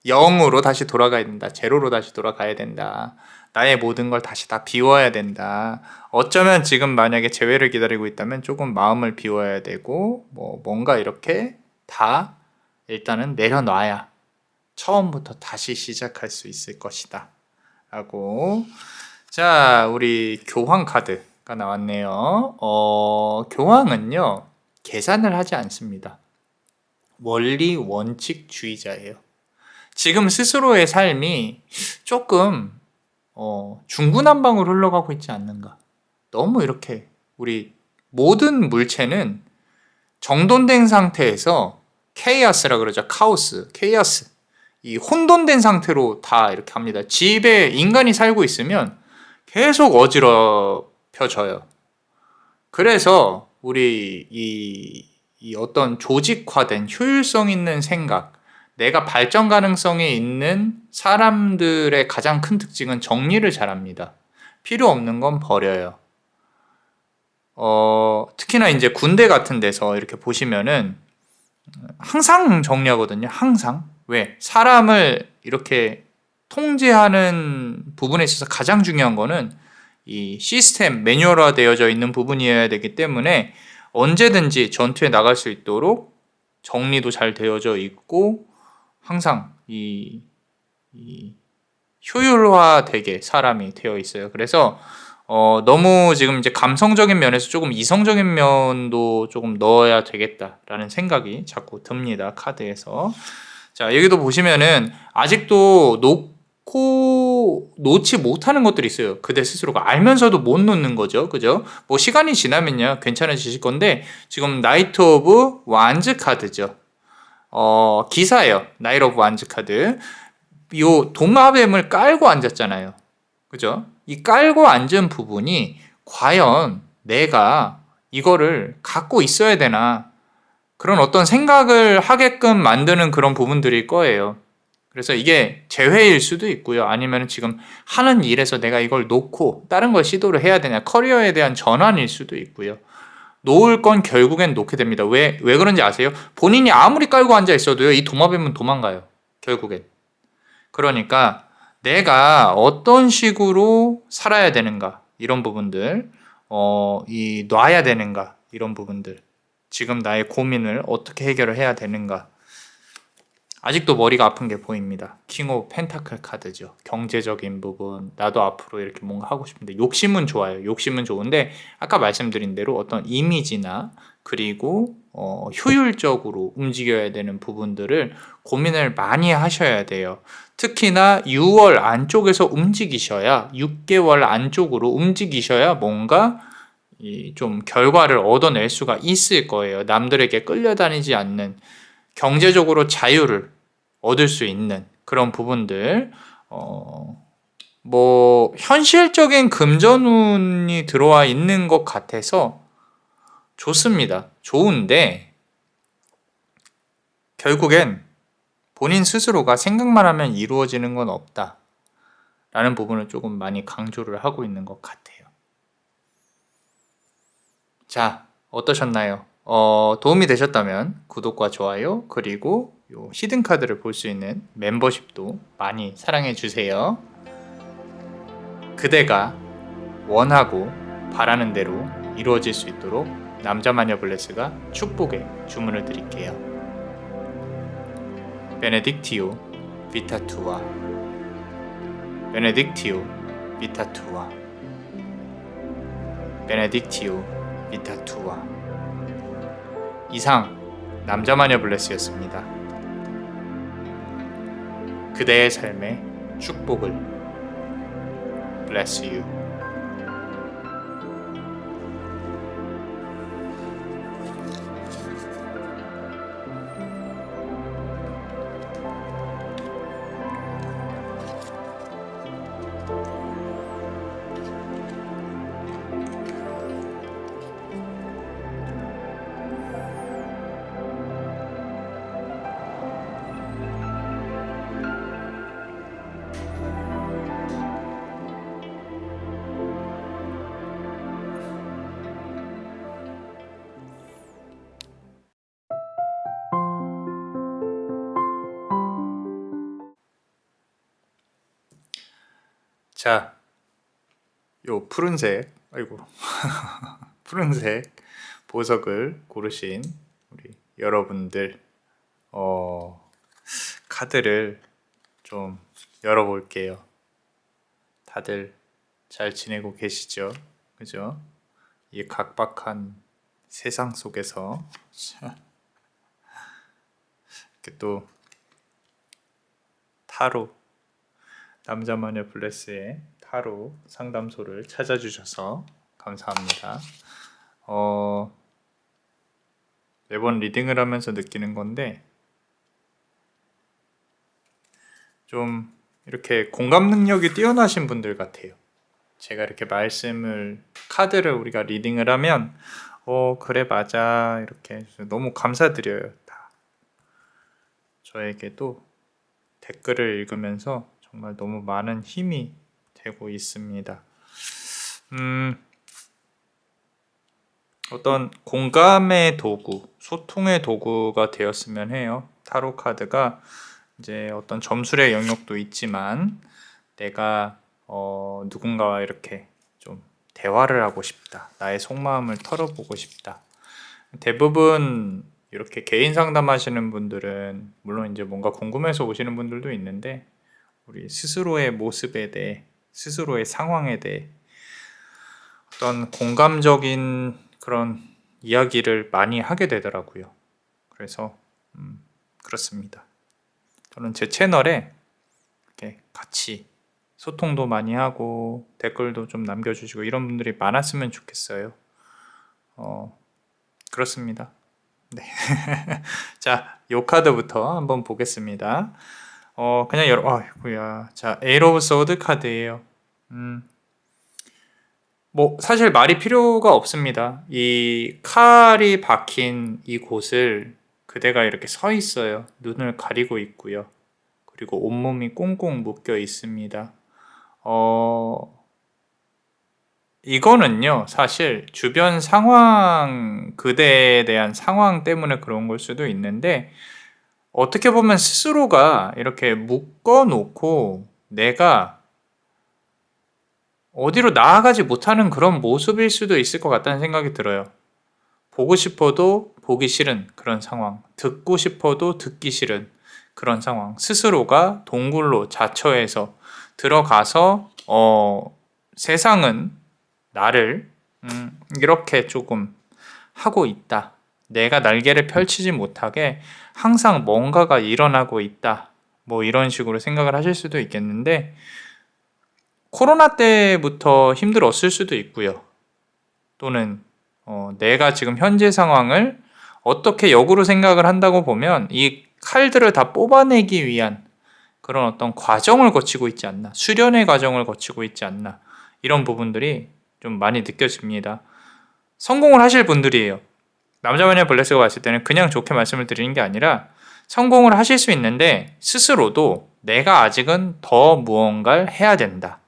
Speaker 1: 0으로 다시 돌아가야 된다. 제로로 다시 돌아가야 된다. 나의 모든 걸 다시 다 비워야 된다. 어쩌면 지금 만약에 재회를 기다리고 있다면 조금 마음을 비워야 되고 뭔가 이렇게 다 일단은 내려놔야 처음부터 다시 시작할 수 있을 것이다 라고. 자, 우리 교황 카드가 나왔네요. 교황은요 계산을 하지 않습니다. 원리 원칙주의자예요. 지금 스스로의 삶이 조금 중구난방으로 흘러가고 있지 않는가. 너무 이렇게 우리 모든 물체는 정돈된 상태에서 케이어스라 그러죠. 카오스, 케이어스. 이 혼돈된 상태로 다 이렇게 합니다. 집에 인간이 살고 있으면 계속 어지럽혀져요. 그래서 우리 이 어떤 조직화된 효율성 있는 생각, 내가 발전 가능성이 있는 사람들의 가장 큰 특징은 정리를 잘합니다. 필요 없는 건 버려요. 특히나 이제 군대 같은 데서 이렇게 보시면은 항상 정리하거든요. 항상. 왜? 사람을 이렇게 통제하는 부분에 있어서 가장 중요한 거는 이 시스템, 매뉴얼화 되어져 있는 부분이어야 되기 때문에 언제든지 전투에 나갈 수 있도록 정리도 잘 되어져 있고 항상 이 효율화되게 사람이 되어 있어요. 그래서 너무 지금 이제 감성적인 면에서 조금 이성적인 면도 조금 넣어야 되겠다라는 생각이 자꾸 듭니다. 카드에서. 자, 여기도 보시면은 아직도 놓지 못하는 것들이 있어요. 그대 스스로가 알면서도 못 놓는 거죠. 그죠? 뭐 시간이 지나면요 괜찮아지실 건데 지금 나이트 오브 완즈 카드죠. 기사예요. 나이트 오브 완즈 카드. 요 도마뱀을 깔고 앉았잖아요. 그죠? 이 깔고 앉은 부분이 과연 내가 이거를 갖고 있어야 되나 그런 어떤 생각을 하게끔 만드는 그런 부분들일 거예요. 그래서 이게 재회일 수도 있고요. 아니면 지금 하는 일에서 내가 이걸 놓고 다른 걸 시도를 해야 되냐 커리어에 대한 전환일 수도 있고요. 놓을 건 결국엔 놓게 됩니다. 왜 그런지 아세요? 본인이 아무리 깔고 앉아 있어도요. 이 도마뱀은 도망가요. 결국엔. 그러니까 내가 어떤 식으로 살아야 되는가 이런 부분들 놔야 되는가 이런 부분들 지금 나의 고민을 어떻게 해결을 해야 되는가 아직도 머리가 아픈 게 보입니다. 킹 오브 펜타클 카드죠. 경제적인 부분 나도 앞으로 이렇게 뭔가 하고 싶은데 욕심은 좋아요. 욕심은 좋은데 아까 말씀드린 대로 어떤 이미지나 그리고 효율적으로 움직여야 되는 부분들을 고민을 많이 하셔야 돼요. 특히나 6월 안쪽에서 움직이셔야 6개월 안쪽으로 움직이셔야 뭔가 좀 결과를 얻어낼 수가 있을 거예요. 남들에게 끌려다니지 않는 경제적으로 자유를 얻을 수 있는 그런 부분들 뭐 현실적인 금전운이 들어와 있는 것 같아서 좋습니다. 좋은데 결국엔 본인 스스로가 생각만 하면 이루어지는 건 없다 라는 부분을 조금 많이 강조를 하고 있는 것 같아요. 자, 어떠셨나요? 도움이 되셨다면 구독과 좋아요 그리고 요 히든 카드를 볼 수 있는 멤버십도 많이 사랑해 주세요. 그대가 원하고 바라는 대로 이루어질 수 있도록 남자마녀 블레스가 축복의 주문을 드릴게요. 베네딕티오 비타투아 베네딕티오 비타투아 베네딕티오 비타투아 이상 남자마녀 블레스였습니다. 그대의 삶에 축복을 Bless you. 자, 요 푸른색, 아이고, 푸른색 보석을 고르신 우리 여러분들, 카드를 좀 열어볼게요. 다들 잘 지내고 계시죠? 그죠? 이 각박한 세상 속에서 이렇게 또 타로 남자마녀 블레스의 타로 상담소를 찾아주셔서 감사합니다. 매번 리딩을 하면서 느끼는 건데 좀 이렇게 공감 능력이 뛰어나신 분들 같아요. 제가 이렇게 카드를 우리가 리딩을 하면 그래 맞아 이렇게 너무 감사드려요. 다 저에게도 댓글을 읽으면서 정말 너무 많은 힘이 되고 있습니다. 어떤 공감의 도구, 소통의 도구가 되었으면 해요. 타로 카드가 이제 어떤 점술의 영역도 있지만 내가 누군가와 이렇게 좀 대화를 하고 싶다. 나의 속마음을 털어보고 싶다. 대부분 이렇게 개인 상담하시는 분들은 물론 이제 뭔가 궁금해서 오시는 분들도 있는데 우리 스스로의 모습에 대해, 스스로의 상황에 대해 어떤 공감적인 그런 이야기를 많이 하게 되더라고요. 그래서 그렇습니다. 저는 제 채널에 이렇게 같이 소통도 많이 하고 댓글도 좀 남겨주시고 이런 분들이 많았으면 좋겠어요. 그렇습니다. 네. 자, 요 카드부터 한번 보겠습니다. 그냥 아이고야. 자, 에이트 오브 소드 카드예요. 뭐 사실 말이 필요가 없습니다. 이 칼이 박힌 이 곳을 그대가 이렇게 서 있어요. 눈을 가리고 있고요. 그리고 온몸이 꽁꽁 묶여 있습니다. 이거는요, 사실 주변 상황, 그대에 대한 상황 때문에 그런 걸 수도 있는데, 어떻게 보면 스스로가 이렇게 묶어 놓고 내가 어디로 나아가지 못하는 그런 모습일 수도 있을 것 같다는 생각이 들어요. 보고 싶어도 보기 싫은 그런 상황, 듣고 싶어도 듣기 싫은 그런 상황, 스스로가 동굴로 자처해서 들어가서 세상은 나를 이렇게 조금 하고 있다. 내가 날개를 펼치지 못하게 항상 뭔가가 일어나고 있다. 뭐 이런 식으로 생각을 하실 수도 있겠는데 코로나 때부터 힘들었을 수도 있고요. 또는 내가 지금 현재 상황을 어떻게 역으로 생각을 한다고 보면 이 칼들을 다 뽑아내기 위한 그런 어떤 과정을 거치고 있지 않나, 수련의 과정을 거치고 있지 않나, 이런 부분들이 좀 많이 느껴집니다. 성공을 하실 분들이에요. 남자마녀 블레스가 봤을 때는 그냥 좋게 말씀을 드리는 게 아니라 성공을 하실 수 있는데 스스로도 내가 아직은 더 무언가를 해야 된다.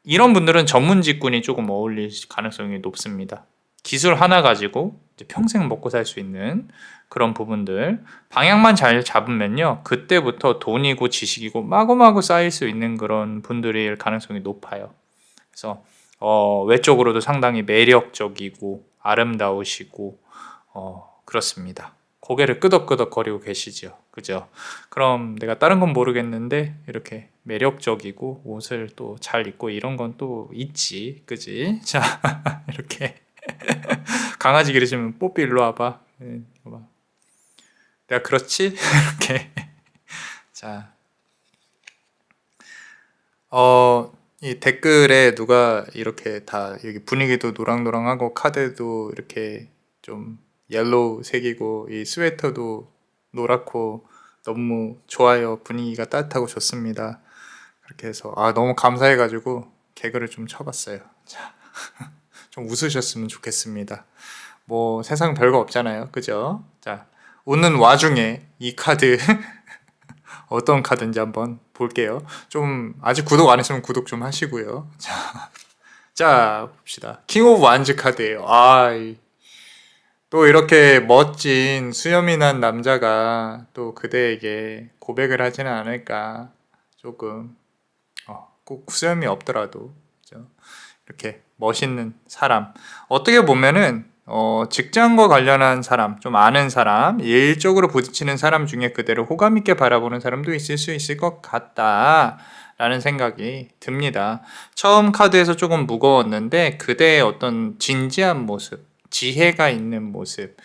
Speaker 1: 이런 분들은 전문 직군이 조금 어울릴 가능성이 높습니다. 기술 하나 가지고 이제 평생 먹고 살 수 있는 그런 부분들 방향만 잘 잡으면요 그때부터 돈이고 지식이고 마구마구 쌓일 수 있는 그런 분들일 가능성이 높아요. 그래서 외적으로도 상당히 매력적이고 아름다우시고 그렇습니다. 고개를 끄덕끄덕 거리고 계시죠. 그죠? 그럼 내가 다른 건 모르겠는데 이렇게 매력적이고 옷을 또 잘 입고 이런 건 또 있지. 그지? 자, 이렇게 강아지 기르시면 뽀삐 일로 와봐. 이거 봐. 내가 그렇지? 이렇게. 자, 이 댓글에 누가 이렇게 다 여기 분위기도 노랑노랑하고 카드도 이렇게 좀 옐로우 색이고 이 스웨터도 노랗고 너무 좋아요. 분위기가 따뜻하고 좋습니다. 그렇게 해서 너무 감사해가지고 개그를 좀 쳐봤어요. 자, 좀 웃으셨으면 좋겠습니다. 뭐 세상 별거 없잖아요. 그죠? 자, 웃는 와중에 이 카드 어떤 카드인지 한번 볼게요. 좀 아직 구독 안 했으면 구독 좀 하시고요. 자 봅시다. 킹 오브 완즈 카드예요. 또 이렇게 멋진 수염이 난 남자가 또 그대에게 고백을 하지는 않을까. 조금 꼭 수염이 없더라도 그죠? 이렇게 멋있는 사람. 어떻게 보면은 직장과 관련한 사람, 좀 아는 사람, 일적으로 부딪히는 사람 중에 그대를 호감 있게 바라보는 사람도 있을 수 있을 것 같다라는 생각이 듭니다. 처음 카드에서 조금 무거웠는데 그대의 어떤 진지한 모습, 지혜가 있는 모습,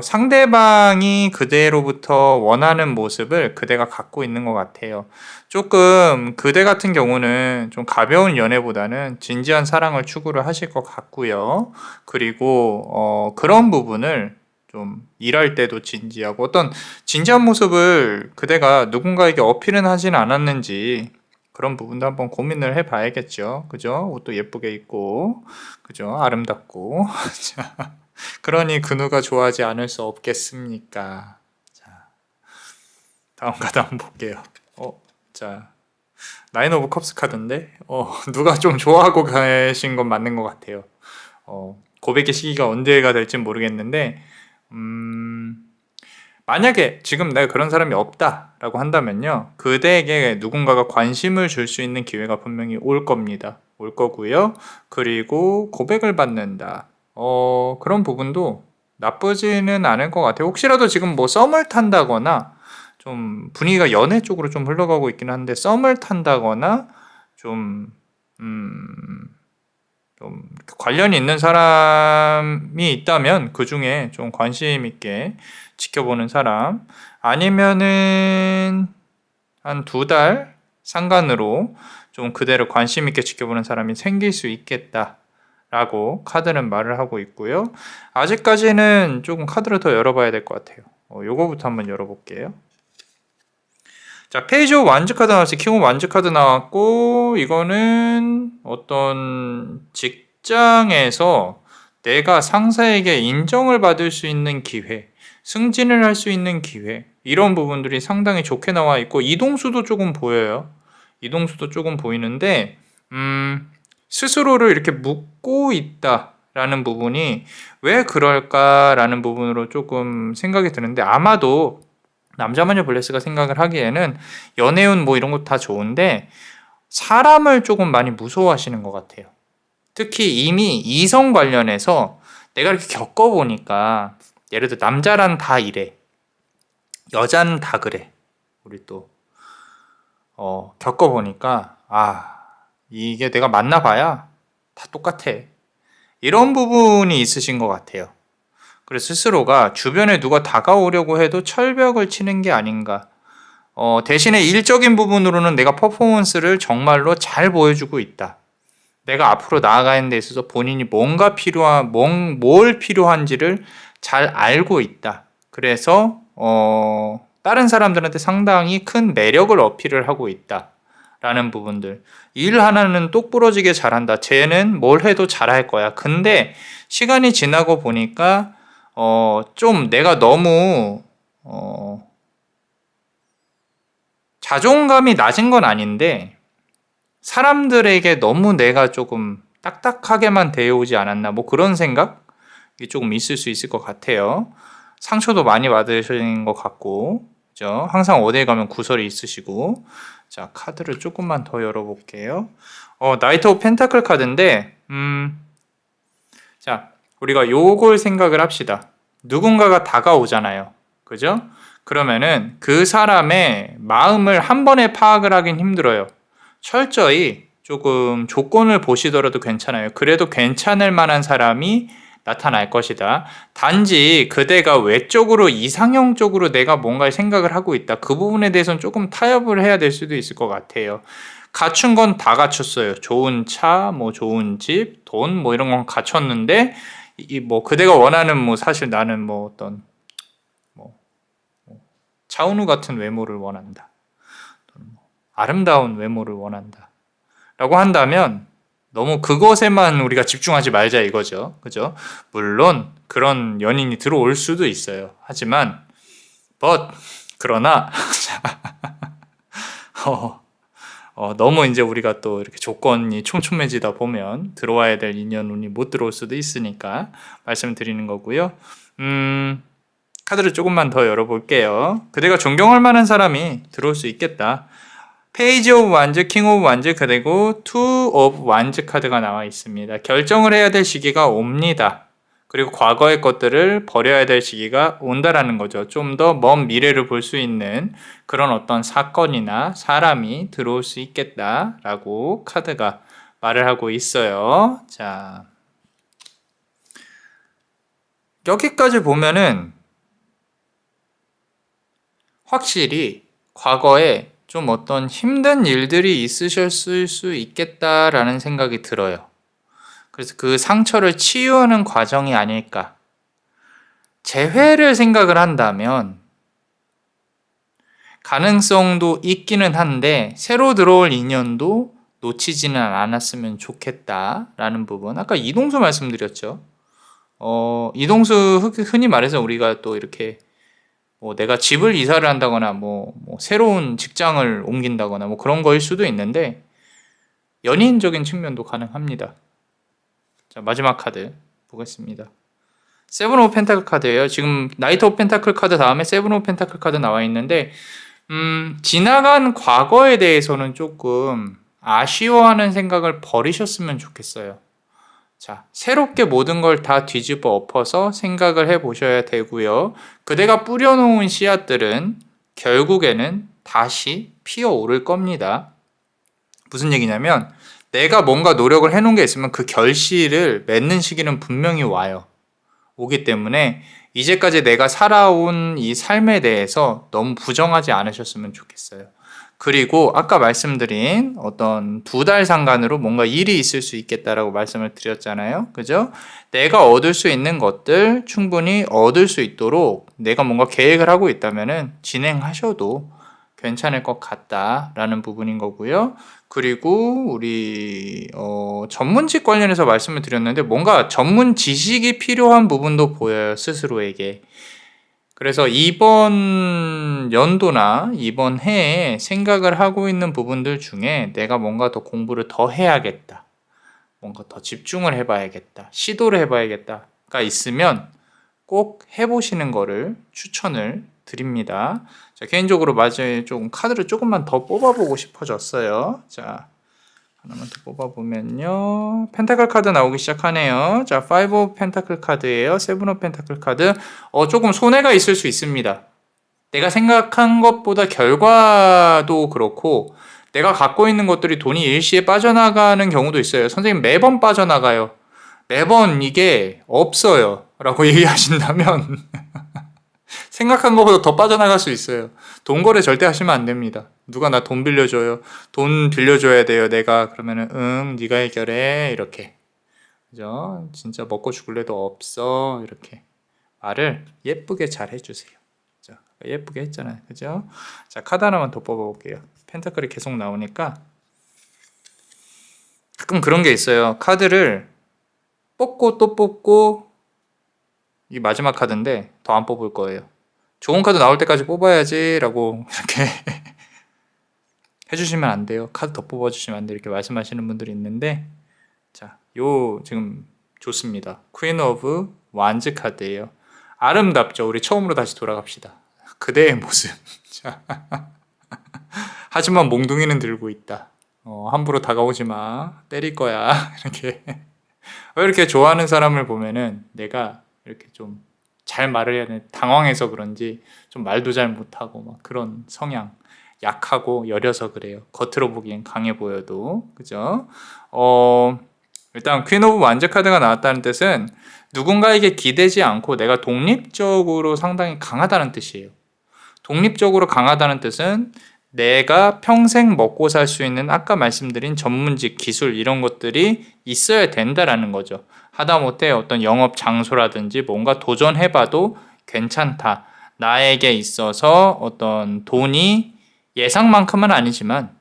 Speaker 1: 상대방이 그대로부터 원하는 모습을 그대가 갖고 있는 것 같아요. 조금 그대 같은 경우는 좀 가벼운 연애보다는 진지한 사랑을 추구를 하실 것 같고요. 그리고 그런 부분을 좀 일할 때도 진지하고 어떤 진지한 모습을 그대가 누군가에게 어필은 하진 않았는지 그런 부분도 한번 고민을 해봐야겠죠. 그죠? 옷도 예쁘게 입고, 그죠? 아름답고. 그러니 그 누가 좋아하지 않을 수 없겠습니까? 자, 다음 카드 한번 볼게요. 자, 나인 오브 컵스 카드인데, 누가 좀 좋아하고 계신 건 맞는 것 같아요. 고백의 시기가 언제가 될진 모르겠는데 만약에 지금 내가 그런 사람이 없다라고 한다면요. 그대에게 누군가가 관심을 줄 수 있는 기회가 분명히 올 겁니다. 올 거고요. 그리고 고백을 받는다. 그런 부분도 나쁘지는 않을 것 같아요. 혹시라도 지금 뭐 썸을 탄다거나 좀 분위기가 연애 쪽으로 좀 흘러가고 있긴 한데 썸을 탄다거나 좀, 좀 관련이 있는 사람이 있다면 그 중에 좀 관심 있게 지켜보는 사람 아니면은 한 2달 상간으로 좀 그대를 관심 있게 지켜보는 사람이 생길 수 있겠다 라고 카드는 말을 하고 있고요. 아직까지는 조금 카드를 더 열어봐야 될 것 같아요. 요거부터 한번 열어볼게요. 자, 페이지 오브 완즈 카드 나왔어요. 킹 오브 완즈 카드 나왔고 이거는 어떤 직장에서 내가 상사에게 인정을 받을 수 있는 기회, 승진을 할 수 있는 기회 이런 부분들이 상당히 좋게 나와 있고 이동수도 조금 보여요. 이동수도 조금 보이는데 스스로를 이렇게 묻고 있다라는 부분이 왜 그럴까라는 부분으로 조금 생각이 드는데 아마도 남자마녀 블레스가 생각을 하기에는 연애운 뭐 이런 거 다 좋은데 사람을 조금 많이 무서워하시는 것 같아요. 특히 이미 이성 관련해서 내가 이렇게 겪어보니까 예를 들어 남자란 다 이래. 여자는 다 그래. 우리 또 겪어보니까 이게 내가 만나봐야 다 똑같아. 이런 부분이 있으신 것 같아요. 그래서 스스로가 주변에 누가 다가오려고 해도 철벽을 치는 게 아닌가. 대신에 일적인 부분으로는 내가 퍼포먼스를 정말로 잘 보여주고 있다. 내가 앞으로 나아가는 데 있어서 본인이 뭘 필요한지를 잘 알고 있다. 그래서 다른 사람들한테 상당히 큰 매력을 어필을 하고 있다. 라는 부분들. 일 하나는 똑부러지게 잘한다. 쟤는 뭘 해도 잘할 거야. 근데 시간이 지나고 보니까 좀 내가 너무 자존감이 낮은 건 아닌데 사람들에게 너무 내가 조금 딱딱하게만 대해오지 않았나 뭐 그런 생각이 조금 있을 수 있을 것 같아요. 상처도 많이 받으신 것 같고 그죠? 항상 어딜 가면 구설이 있으시고 자 카드를 조금만 더 열어볼게요. 나이트 오브 펜타클 카드인데 자 우리가 요걸 생각을 합시다. 누군가가 다가오잖아요. 그죠? 그러면은 그 사람의 마음을 한 번에 파악을 하긴 힘들어요. 철저히 조금 조건을 보시더라도 괜찮아요. 그래도 괜찮을 만한 사람이 나타날 것이다. 단지 그대가 외적으로 이상형적으로 내가 뭔가 생각을 하고 있다. 그 부분에 대해서는 조금 타협을 해야 될 수도 있을 것 같아요. 갖춘 건 다 갖췄어요. 좋은 차, 뭐 좋은 집, 돈, 뭐 이런 건 갖췄는데 뭐 그대가 원하는 뭐 사실 나는 뭐 어떤 뭐 차은우 같은 외모를 원한다. 아름다운 외모를 원한다. 라고 한다면 너무 그것에만 우리가 집중하지 말자 이거죠. 그죠? 물론 그런 연인이 들어올 수도 있어요. 하지만 그러나 너무 이제 우리가 또 이렇게 조건이 촘촘해지다 보면 들어와야 될 인연운이 못 들어올 수도 있으니까 말씀드리는 거고요. 카드를 조금만 더 열어볼게요. 그대가 존경할 만한 사람이 들어올 수 있겠다. 페이지 오브 완즈, 킹 오브 완즈, 그리고 투 오브 완즈 카드가 나와 있습니다. 결정을 해야 될 시기가 옵니다. 그리고 과거의 것들을 버려야 될 시기가 온다라는 거죠. 좀 더 먼 미래를 볼 수 있는 그런 어떤 사건이나 사람이 들어올 수 있겠다라고 카드가 말을 하고 있어요. 자, 여기까지 보면은 확실히 과거에 좀 어떤 힘든 일들이 있으셨을 수 있겠다라는 생각이 들어요. 그래서 그 상처를 치유하는 과정이 아닐까. 재회를 생각을 한다면 가능성도 있기는 한데 새로 들어올 인연도 놓치지는 않았으면 좋겠다라는 부분. 아까 이동수 말씀드렸죠. 이동수 흔히 말해서 우리가 또 이렇게 뭐 내가 집을 이사를 한다거나 뭐 새로운 직장을 옮긴다거나 뭐 그런 거일 수도 있는데 연인적인 측면도 가능합니다. 자, 마지막 카드. 보겠습니다. 세븐 오브 펜타클 카드예요. 지금 나이트 오브 펜타클 카드 다음에 세븐 오브 펜타클 카드 나와 있는데 지나간 과거에 대해서는 조금 아쉬워하는 생각을 버리셨으면 좋겠어요. 자, 새롭게 모든 걸 다 뒤집어 엎어서 생각을 해보셔야 되고요. 그대가 뿌려놓은 씨앗들은 결국에는 다시 피어오를 겁니다. 무슨 얘기냐면 내가 뭔가 노력을 해놓은 게 있으면 그 결실을 맺는 시기는 분명히 와요. 오기 때문에 이제까지 내가 살아온 이 삶에 대해서 너무 부정하지 않으셨으면 좋겠어요. 그리고 아까 말씀드린 어떤 2달 상간으로 뭔가 일이 있을 수 있겠다라고 말씀을 드렸잖아요. 그죠? 내가 얻을 수 있는 것들 충분히 얻을 수 있도록 내가 뭔가 계획을 하고 있다면은 진행하셔도 괜찮을 것 같다라는 부분인 거고요. 그리고 우리 전문직 관련해서 말씀을 드렸는데 뭔가 전문 지식이 필요한 부분도 보여요. 스스로에게. 그래서 이번 연도나 이번 해에 생각을 하고 있는 부분들 중에 내가 뭔가 더 공부를 더 해야겠다. 뭔가 더 집중을 해봐야겠다. 시도를 해봐야겠다가 있으면 꼭 해보시는 거를 추천을 드립니다. 자, 개인적으로 맞아요. 좀 카드를 조금만 더 뽑아보고 싶어졌어요. 자, 하나만 더 뽑아보면요. 펜타클 카드 나오기 시작하네요. 자, 5 오브 펜타클 카드예요. 7 오브 펜타클 카드. 조금 손해가 있을 수 있습니다. 내가 생각한 것보다 결과도 그렇고 내가 갖고 있는 것들이 돈이 일시에 빠져나가는 경우도 있어요. 선생님 매번 빠져나가요. 매번 이게 없어요. 라고 얘기하신다면 생각한 것보다 더 빠져나갈 수 있어요. 돈 거래 절대 하시면 안 됩니다. 누가 나 돈 빌려줘요. 돈 빌려줘야 돼요. 내가 그러면은 네가 해결해 이렇게. 그죠? 진짜 먹고 죽을래도 없어 이렇게 말을 예쁘게 잘 해주세요. 그죠? 예쁘게 했잖아요. 그죠? 자, 카드 하나만 더 뽑아볼게요. 펜타클이 계속 나오니까 가끔 그런 게 있어요. 카드를 뽑고 또 뽑고 이 마지막 카드인데 더 안 뽑을 거예요. 좋은 카드 나올 때까지 뽑아야지 라고 이렇게 해주시면 안 돼요. 카드 더 뽑아주시면 안 돼요. 이렇게 말씀하시는 분들이 있는데 자, 요 지금 좋습니다. 퀸 오브 완즈 카드예요. 아름답죠. 우리 처음으로 다시 돌아갑시다. 그대의 모습. 자, 하지만 몽둥이는 들고 있다. 함부로 다가오지 마. 때릴 거야. 이렇게 이렇게 좋아하는 사람을 보면은 내가 이렇게 좀 잘 말을 해야 돼. 당황해서 그런지 좀 말도 잘 못하고 막 그런 성향. 약하고 여려서 그래요. 겉으로 보기엔 강해 보여도. 그죠? 일단 퀸 오브 완즈 카드가 나왔다는 뜻은 누군가에게 기대지 않고 내가 독립적으로 상당히 강하다는 뜻이에요. 독립적으로 강하다는 뜻은 내가 평생 먹고 살 수 있는 아까 말씀드린 전문직, 기술 이런 것들이 있어야 된다라는 거죠. 하다못해 어떤 영업 장소라든지 뭔가 도전해봐도 괜찮다. 나에게 있어서 어떤 돈이 예상만큼은 아니지만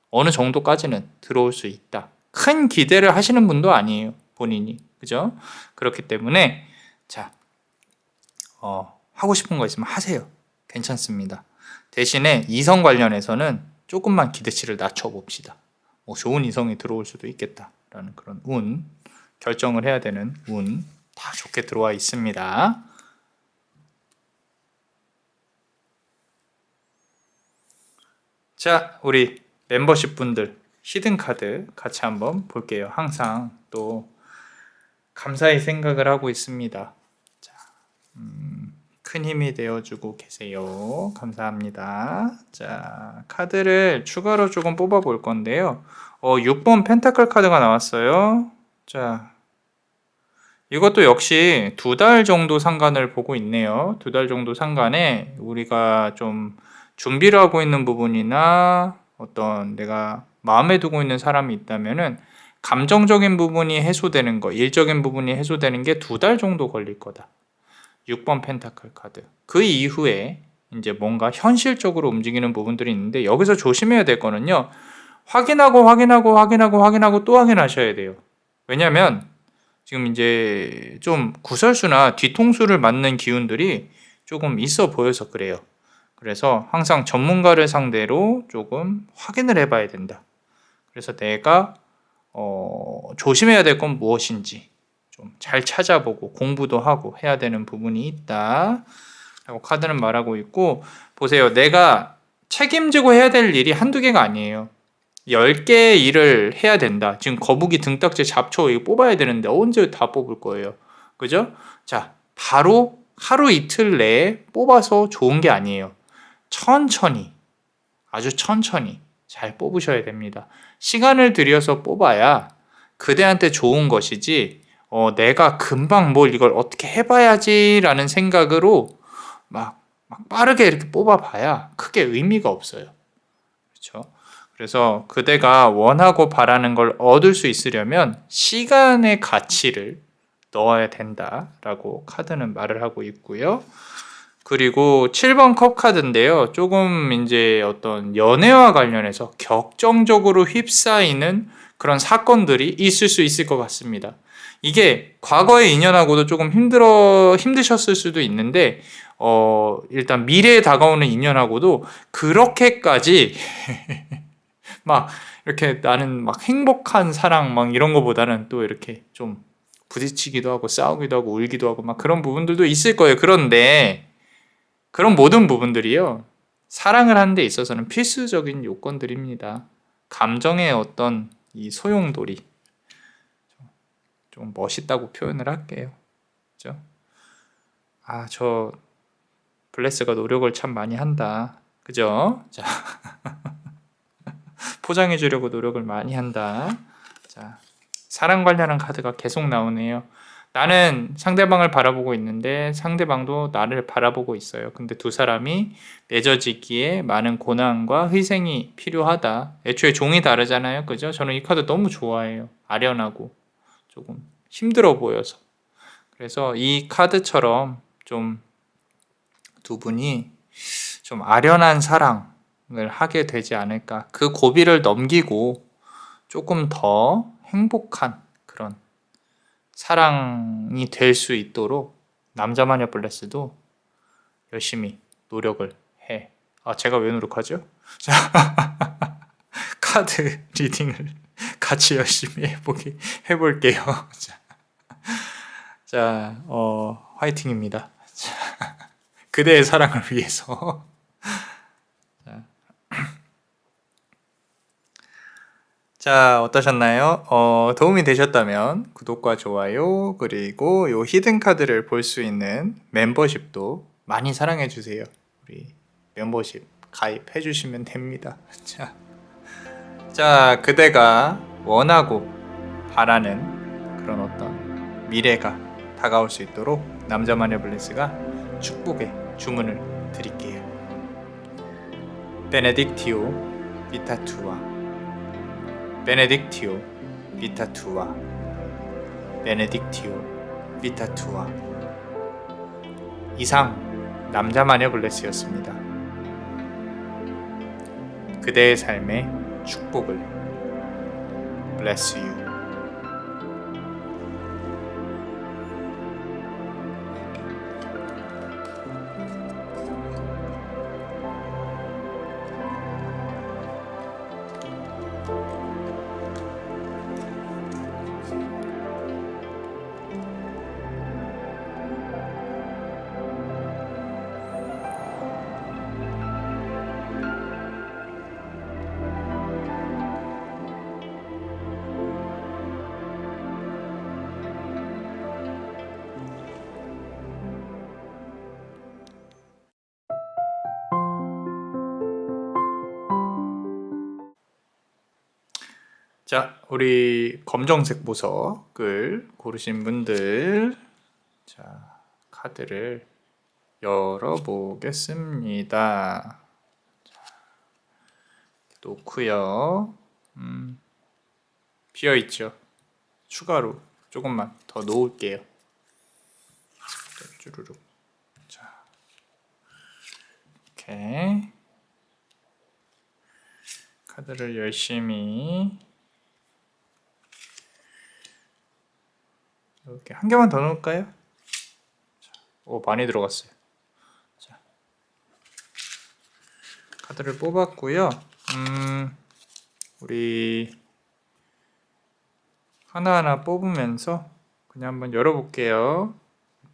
Speaker 1: 어느 정도까지는 들어올 수 있다. 큰 기대를 하시는 분도 아니에요. 본인이. 그죠? 그렇기 때문에 자, 하고 싶은 거 있으면 하세요. 괜찮습니다. 대신에 이성 관련해서는 조금만 기대치를 낮춰봅시다. 좋은 이성이 들어올 수도 있겠다라는 그런 운, 결정을 해야 되는 운 다 좋게 들어와 있습니다. 자, 우리 멤버십 분들 히든 카드 같이 한번 볼게요. 항상 또 감사히 생각을 하고 있습니다. 자, 큰 힘이 되어주고 계세요. 감사합니다. 자, 카드를 추가로 조금 뽑아 볼 건데요. 6번 펜타클 카드가 나왔어요. 자, 이것도 역시 2달 정도 상간을 보고 있네요. 2달 정도 상간에 우리가 좀 준비를 하고 있는 부분이나 어떤 내가 마음에 두고 있는 사람이 있다면은 감정적인 부분이 해소되는 거, 일적인 부분이 해소되는 게 2달 정도 걸릴 거다. 6번 펜타클 카드. 그 이후에 이제 뭔가 현실적으로 움직이는 부분들이 있는데 여기서 조심해야 될 거는요. 확인하고 또 확인하셔야 돼요. 왜냐면 지금 이제 좀 구설수나 뒤통수를 맞는 기운들이 조금 있어 보여서 그래요. 그래서 항상 전문가를 상대로 조금 확인을 해봐야 된다. 그래서 내가 조심해야 될 건 무엇인지 좀 잘 찾아보고 공부도 하고 해야 되는 부분이 있다 라고 카드는 말하고 있고, 보세요. 내가 책임지고 해야 될 일이 한두 개가 아니에요. 10개의 일을 해야 된다. 지금 거북이 등딱지 잡초 이거 뽑아야 되는데 언제 다 뽑을 거예요. 그죠? 자, 바로 하루 이틀 내에 뽑아서 좋은 게 아니에요. 천천히, 아주 천천히 잘 뽑으셔야 됩니다. 시간을 들여서 뽑아야 그대한테 좋은 것이지, 내가 금방 뭘 이걸 어떻게 해봐야지 라는 생각으로 막 빠르게 이렇게 뽑아봐야 크게 의미가 없어요. 그렇죠? 그래서 그대가 원하고 바라는 걸 얻을 수 있으려면 시간의 가치를 넣어야 된다라고 카드는 말을 하고 있고요. 그리고 7번 컵 카드인데요. 조금 이제 어떤 연애와 관련해서 격정적으로 휩싸이는 그런 사건들이 있을 수 있을 것 같습니다. 이게 과거의 인연하고도 조금 힘드셨을 수도 있는데, 일단 미래에 다가오는 인연하고도 그렇게까지 막 이렇게 나는 막 행복한 사랑 막 이런 거보다는 또 이렇게 좀 부딪히기도 하고 싸우기도 하고 울기도 하고 막 그런 부분들도 있을 거예요. 그런데 그런 모든 부분들이요, 사랑을 하는 데 있어서는 필수적인 요건들입니다. 감정의 어떤 이 소용돌이, 좀 멋있다고 표현을 할게요. 그죠? 저 블레스가 노력을 참 많이 한다. 그죠? 자, 포장해 주려고 노력을 많이 한다. 자, 사랑 관련한 카드가 계속 나오네요. 나는 상대방을 바라보고 있는데 상대방도 나를 바라보고 있어요. 근데 두 사람이 맺어지기에 많은 고난과 희생이 필요하다. 애초에 종이 다르잖아요. 그죠? 저는 이 카드 너무 좋아해요. 아련하고 조금 힘들어 보여서. 그래서 이 카드처럼 좀 두 분이 좀 아련한 사랑을 하게 되지 않을까. 그 고비를 넘기고 조금 더 행복한 그런 사랑이 될 수 있도록 남자마녀 블레스도 열심히 노력을 해. 제가 왜 노력하죠? 자, 카드 리딩을 같이 열심히 해볼게요. 자, 화이팅입니다. 그대의 사랑을 위해서. 자, 어떠셨나요? 도움이 되셨다면 구독과 좋아요, 그리고 요 히든 카드를 볼 수 있는 멤버십도 많이 사랑해 주세요. 우리 멤버십 가입해 주시면 됩니다. 자, 그대가 원하고 바라는 그런 어떤 미래가 다가올 수 있도록 남자마녀 블레스가 축복의 주문을 드릴게요. 베네딕티오 비타투아, 베네딕티오 비타투아, 베네딕티오 비타투아. 이상 남자마녀 블레스였습니다. 그대의 삶의 축복을. Bless you. 자, 우리 검정색 보석을 고르신 분들, 자, 카드를 열어보겠습니다. 자, 놓고요. 비어있죠? 추가로 조금만 더 놓을게요. 쭈루룩. 자, 이렇게 카드를 열심히 이렇게 한 개만 더 넣을까요? 많이 들어갔어요. 자, 카드를 뽑았고요. 우리 하나하나 뽑으면서 그냥 한번 열어볼게요.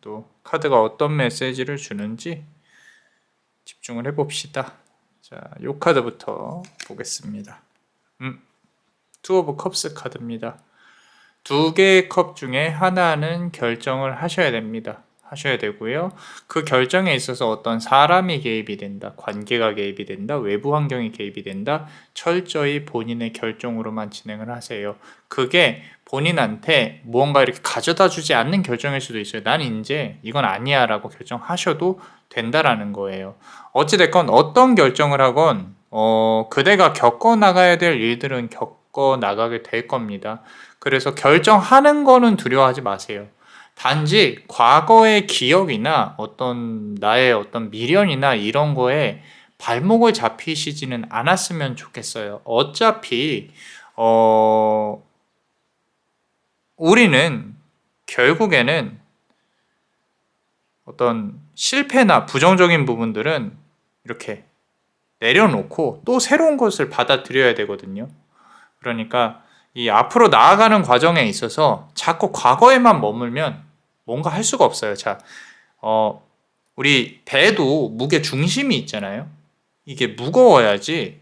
Speaker 1: 또 카드가 어떤 메시지를 주는지 집중을 해봅시다. 자, 요 카드부터 보겠습니다. 투 오브 컵스 카드입니다. 두 개의 컵 중에 하나는 결정을 하셔야 됩니다. 하셔야 되고요. 그 결정에 있어서 어떤 사람이 개입이 된다, 관계가 개입이 된다, 외부 환경이 개입이 된다, 철저히 본인의 결정으로만 진행을 하세요. 그게 본인한테 무언가 이렇게 가져다 주지 않는 결정일 수도 있어요. 난 이제 이건 아니야 라고 결정하셔도 된다라는 거예요. 어찌됐건 어떤 결정을 하건 그대가 겪어나가야 될 일들은 겪어나가게 될 겁니다. 그래서 결정하는 거는 두려워하지 마세요. 단지 과거의 기억이나 어떤 나의 어떤 미련이나 이런 거에 발목을 잡히시지는 않았으면 좋겠어요. 어차피 우리는 결국에는 어떤 실패나 부정적인 부분들은 이렇게 내려놓고 또 새로운 것을 받아들여야 되거든요. 그러니까 이 앞으로 나아가는 과정에 있어서 자꾸 과거에만 머물면 뭔가 할 수가 없어요. 자, 우리 배도 무게 중심이 있잖아요. 이게 무거워야지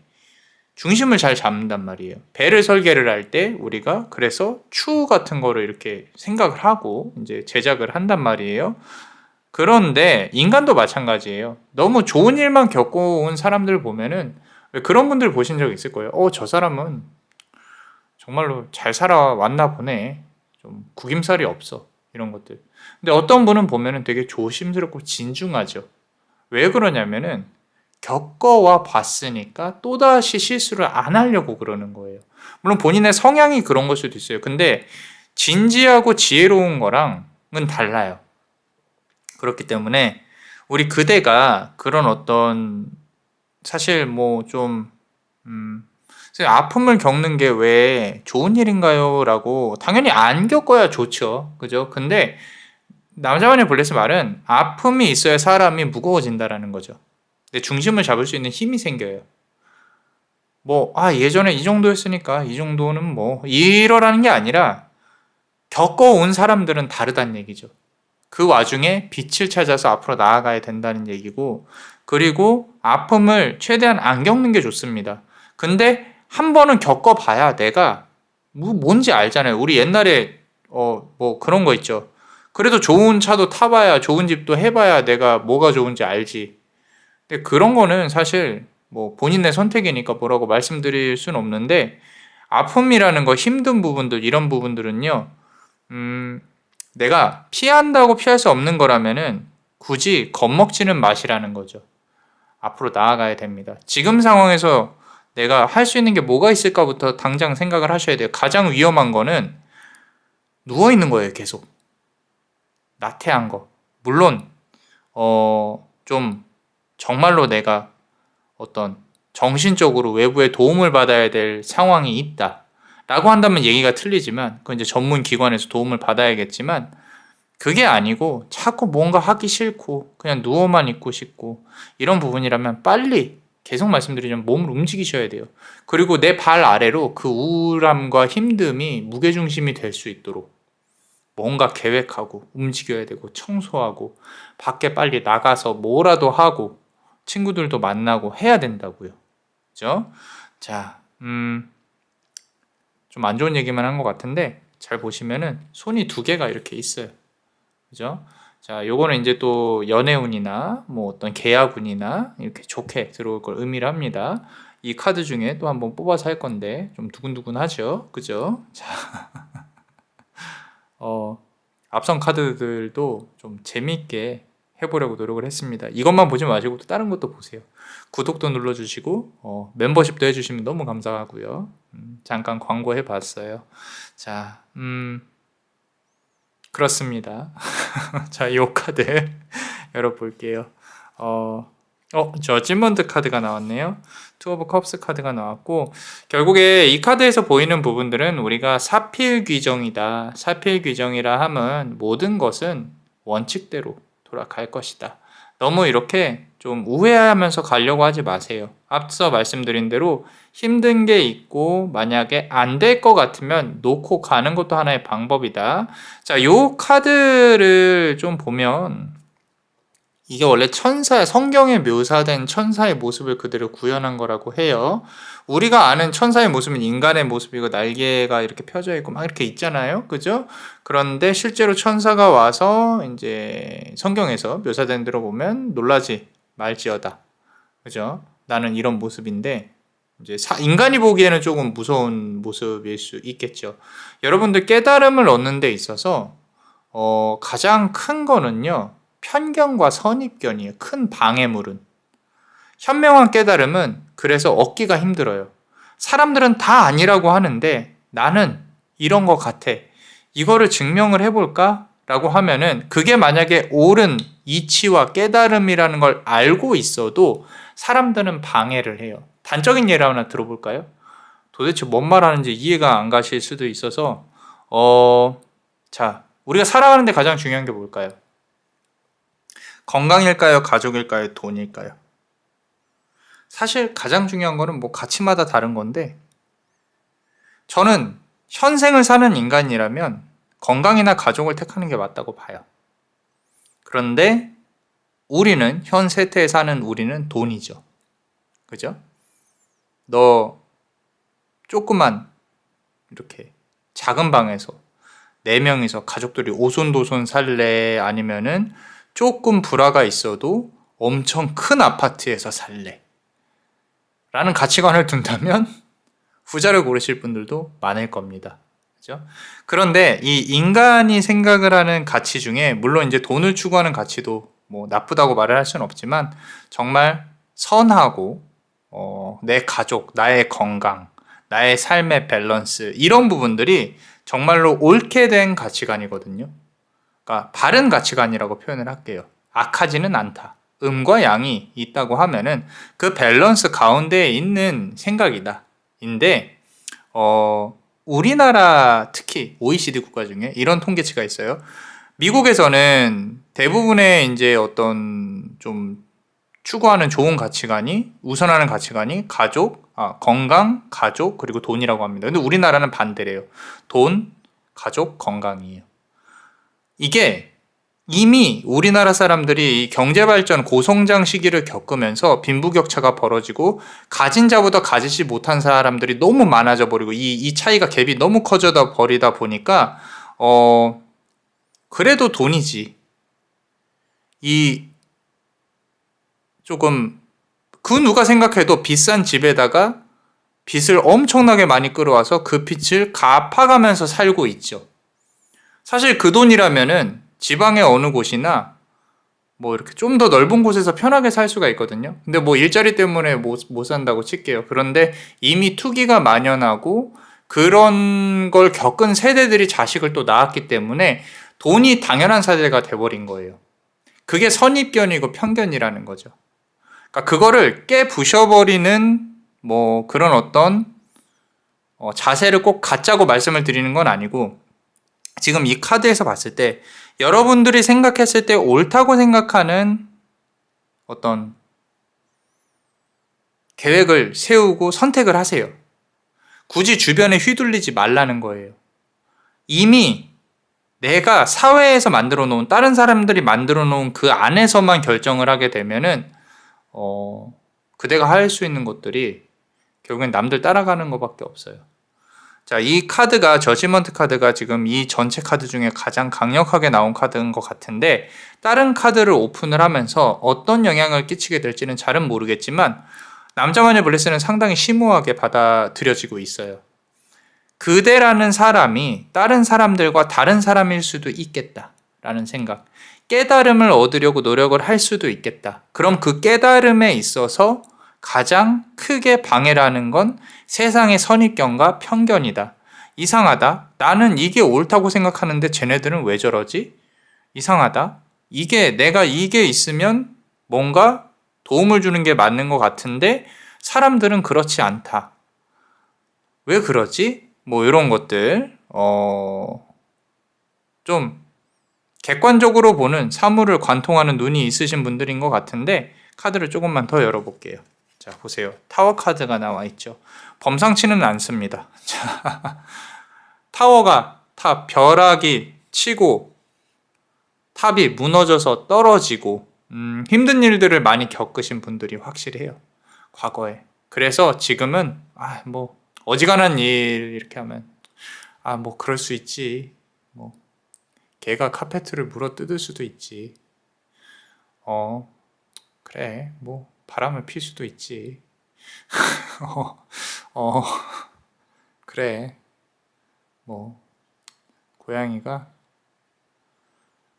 Speaker 1: 중심을 잘 잡는단 말이에요. 배를 설계를 할 때 우리가 그래서 추 같은 거를 이렇게 생각을 하고 이제 제작을 한단 말이에요. 그런데 인간도 마찬가지예요. 너무 좋은 일만 겪어온 사람들 보면은 왜 그런 분들 보신 적 있을 거예요. 저 사람은 정말로 잘 살아왔나 보네. 좀 구김살이 없어. 이런 것들. 근데 어떤 분은 보면은 되게 조심스럽고 진중하죠. 왜 그러냐면은 겪어와 봤으니까 또다시 실수를 안 하려고 그러는 거예요. 물론 본인의 성향이 그런 걸 수도 있어요. 근데 진지하고 지혜로운 거랑은 달라요. 그렇기 때문에 우리 그대가 그런 어떤 사실 뭐좀 아픔을 겪는 게 왜 좋은 일인가요? 라고 당연히 안 겪어야 좋죠. 그죠? 근데 남자만의 블레스 말은 아픔이 있어야 사람이 무거워진다라는 거죠. 근데 중심을 잡을 수 있는 힘이 생겨요. 예전에 이 정도였으니까 이 정도는 이러라는 게 아니라 겪어온 사람들은 다르다는 얘기죠. 그 와중에 빛을 찾아서 앞으로 나아가야 된다는 얘기고, 그리고 아픔을 최대한 안 겪는 게 좋습니다. 근데 한 번은 겪어봐야 내가 뭔지 알잖아요. 우리 옛날에 그런 거 있죠. 그래도 좋은 차도 타봐야 좋은 집도 해봐야 내가 뭐가 좋은지 알지. 근데 그런 거는 사실 본인의 선택이니까 뭐라고 말씀드릴 수는 없는데, 아픔이라는 거 힘든 부분들 이런 부분들은요. 내가 피한다고 피할 수 없는 거라면은 굳이 겁먹지는 마시라는 거죠. 앞으로 나아가야 됩니다. 지금 상황에서 내가 할 수 있는 게 뭐가 있을까부터 당장 생각을 하셔야 돼요. 가장 위험한 거는 누워있는 거예요, 계속. 나태한 거. 물론, 좀 정말로 내가 어떤 정신적으로 외부의 도움을 받아야 될 상황이 있다. 라고 한다면 얘기가 틀리지만, 그건 이제 전문 기관에서 도움을 받아야겠지만, 그게 아니고 자꾸 뭔가 하기 싫고 그냥 누워만 있고 싶고 이런 부분이라면 빨리 계속 말씀드리자면 몸을 움직이셔야 돼요. 그리고 내 발 아래로 그 우울함과 힘듦이 무게중심이 될 수 있도록 뭔가 계획하고 움직여야 되고 청소하고 밖에 빨리 나가서 뭐라도 하고 친구들도 만나고 해야 된다고요. 그죠? 자, 좀 안 좋은 얘기만 한 것 같은데 잘 보시면은 손이 두 개가 이렇게 있어요. 그죠? 자, 요거는 이제 또 연애운이나 어떤 계약운이나 이렇게 좋게 들어올 걸 의미를 합니다. 이 카드 중에 또 한번 뽑아서 할 건데 좀 두근두근하죠, 그죠? 자, 앞선 카드들도 좀 재밌게 해보려고 노력을 했습니다. 이것만 보지 마시고 또 다른 것도 보세요. 구독도 눌러주시고 멤버십도 해주시면 너무 감사하고요. 잠깐 광고해봤어요. 자, 그렇습니다. 자, 이 카드 열어볼게요. 저 찐먼트 카드가 나왔네요. 투 오브 컵스 카드가 나왔고, 결국에 이 카드에서 보이는 부분들은 우리가 사필 규정이다. 사필 규정이라 함은 모든 것은 원칙대로 돌아갈 것이다. 너무 이렇게 좀 우회하면서 가려고 하지 마세요. 앞서 말씀드린 대로 힘든 게 있고 만약에 안 될 것 같으면 놓고 가는 것도 하나의 방법이다. 자, 요 카드를 좀 보면 이게 원래 성경에 묘사된 천사의 모습을 그대로 구현한 거라고 해요. 우리가 아는 천사의 모습은 인간의 모습이고 날개가 이렇게 펴져 있고 막 이렇게 있잖아요. 그죠? 그런데 실제로 천사가 와서 이제 성경에서 묘사된 대로 보면 놀라지 말지어다. 그죠? 나는 이런 모습인데 이제 인간이 보기에는 조금 무서운 모습일 수 있겠죠. 여러분들 깨달음을 얻는 데 있어서 가장 큰 거는요. 편견과 선입견이에요. 큰 방해물은. 현명한 깨달음은 그래서 얻기가 힘들어요. 사람들은 다 아니라고 하는데 나는 이런 것 같아. 이거를 증명을 해볼까? 라고 하면은 그게 만약에 옳은 이치와 깨달음이라는 걸 알고 있어도 사람들은 방해를 해요. 단적인 예를 하나 들어볼까요? 도대체 뭔 말하는지 이해가 안 가실 수도 있어서 자, 우리가 살아가는데 가장 중요한 게 뭘까요? 건강일까요? 가족일까요? 돈일까요? 사실 가장 중요한 거는 뭐 가치마다 다른 건데 저는 현생을 사는 인간이라면 건강이나 가족을 택하는 게 맞다고 봐요. 그런데 우리는 현 세태에 사는 우리는 돈이죠. 그죠? 너 조그만 이렇게 작은 방에서 4명이서 가족들이 오손도손 살래? 아니면은 조금 불화가 있어도 엄청 큰 아파트에서 살래? 라는 가치관을 둔다면 후자를 고르실 분들도 많을 겁니다. 그죠? 그런데 이 인간이 생각을 하는 가치 중에 물론 이제 돈을 추구하는 가치도 뭐 나쁘다고 말을 할 수는 없지만 정말 선하고 내 가족, 나의 건강, 나의 삶의 밸런스 이런 부분들이 정말로 옳게 된 가치관이거든요. 그러니까 바른 가치관이라고 표현을 할게요. 악하지는 않다. 음과 양이 있다고 하면은 그 밸런스 가운데에 있는 생각이다. 인데 우리나라 특히 OECD 국가 중에 이런 통계치가 있어요. 미국에서는 대부분의 이제 어떤 좀 추구하는 좋은 가치관이 우선하는 가치관이 건강, 가족 그리고 돈이라고 합니다. 근데 우리나라는 반대래요. 돈, 가족, 건강이에요. 이게 이미 우리나라 사람들이 경제발전 고성장 시기를 겪으면서 빈부격차가 벌어지고 가진 자보다 가지지 못한 사람들이 너무 많아져 버리고 이 차이가 갭이 너무 커져다 버리다 보니까 그래도 돈이지. 이 조금 그 누가 생각해도 비싼 집에다가 빚을 엄청나게 많이 끌어와서 그 빚을 갚아가면서 살고 있죠. 사실 그 돈이라면은 지방의 어느 곳이나 뭐 이렇게 좀 더 넓은 곳에서 편하게 살 수가 있거든요. 근데 뭐 일자리 때문에 못 산다고 칠게요. 그런데 이미 투기가 만연하고 그런 걸 겪은 세대들이 자식을 또 낳았기 때문에 돈이 당연한 사회가 돼버린 거예요. 그게 선입견이고 편견이라는 거죠. 그러니까 그거를 깨부셔버리는 뭐 그런 어떤 자세를 꼭 갖자고 말씀을 드리는 건 아니고 지금 이 카드에서 봤을 때 여러분들이 생각했을 때 옳다고 생각하는 어떤 계획을 세우고 선택을 하세요. 굳이 주변에 휘둘리지 말라는 거예요. 이미 내가 사회에서 만들어 놓은 다른 사람들이 만들어 놓은 그 안에서만 결정을 하게 되면은 그대가 할 수 있는 것들이 결국엔 남들 따라가는 것밖에 없어요. 자, 이 카드가 저지먼트 카드가 지금 이 전체 카드 중에 가장 강력하게 나온 카드인 것 같은데 다른 카드를 오픈을 하면서 어떤 영향을 끼치게 될지는 잘은 모르겠지만 남자마녀 블레스는 상당히 심오하게 받아들여지고 있어요. 그대라는 사람이 다른 사람들과 다른 사람일 수도 있겠다라는 생각. 깨달음을 얻으려고 노력을 할 수도 있겠다. 그럼 그 깨달음에 있어서 가장 크게 방해라는 건 세상의 선입견과 편견이다. 이상하다. 나는 이게 옳다고 생각하는데 쟤네들은 왜 저러지? 이상하다. 내가 이게 있으면 뭔가 도움을 주는 게 맞는 것 같은데 사람들은 그렇지 않다. 왜 그러지? 뭐 이런 것들 좀 객관적으로 보는 사물을 관통하는 눈이 있으신 분들인 것 같은데 카드를 조금만 더 열어볼게요. 자, 보세요. 타워 카드가 나와 있죠. 범상치는 않습니다. 자, 타워가 벼락이 치고 탑이 무너져서 떨어지고 힘든 일들을 많이 겪으신 분들이 확실해요. 과거에. 그래서 지금은 뭐 어지간한 일 이렇게 하면 뭐 그럴 수 있지. 뭐 개가 카페트를 물어 뜯을 수도 있지. 그래. 뭐 바람을 필 수도 있지. 그래. 뭐 고양이가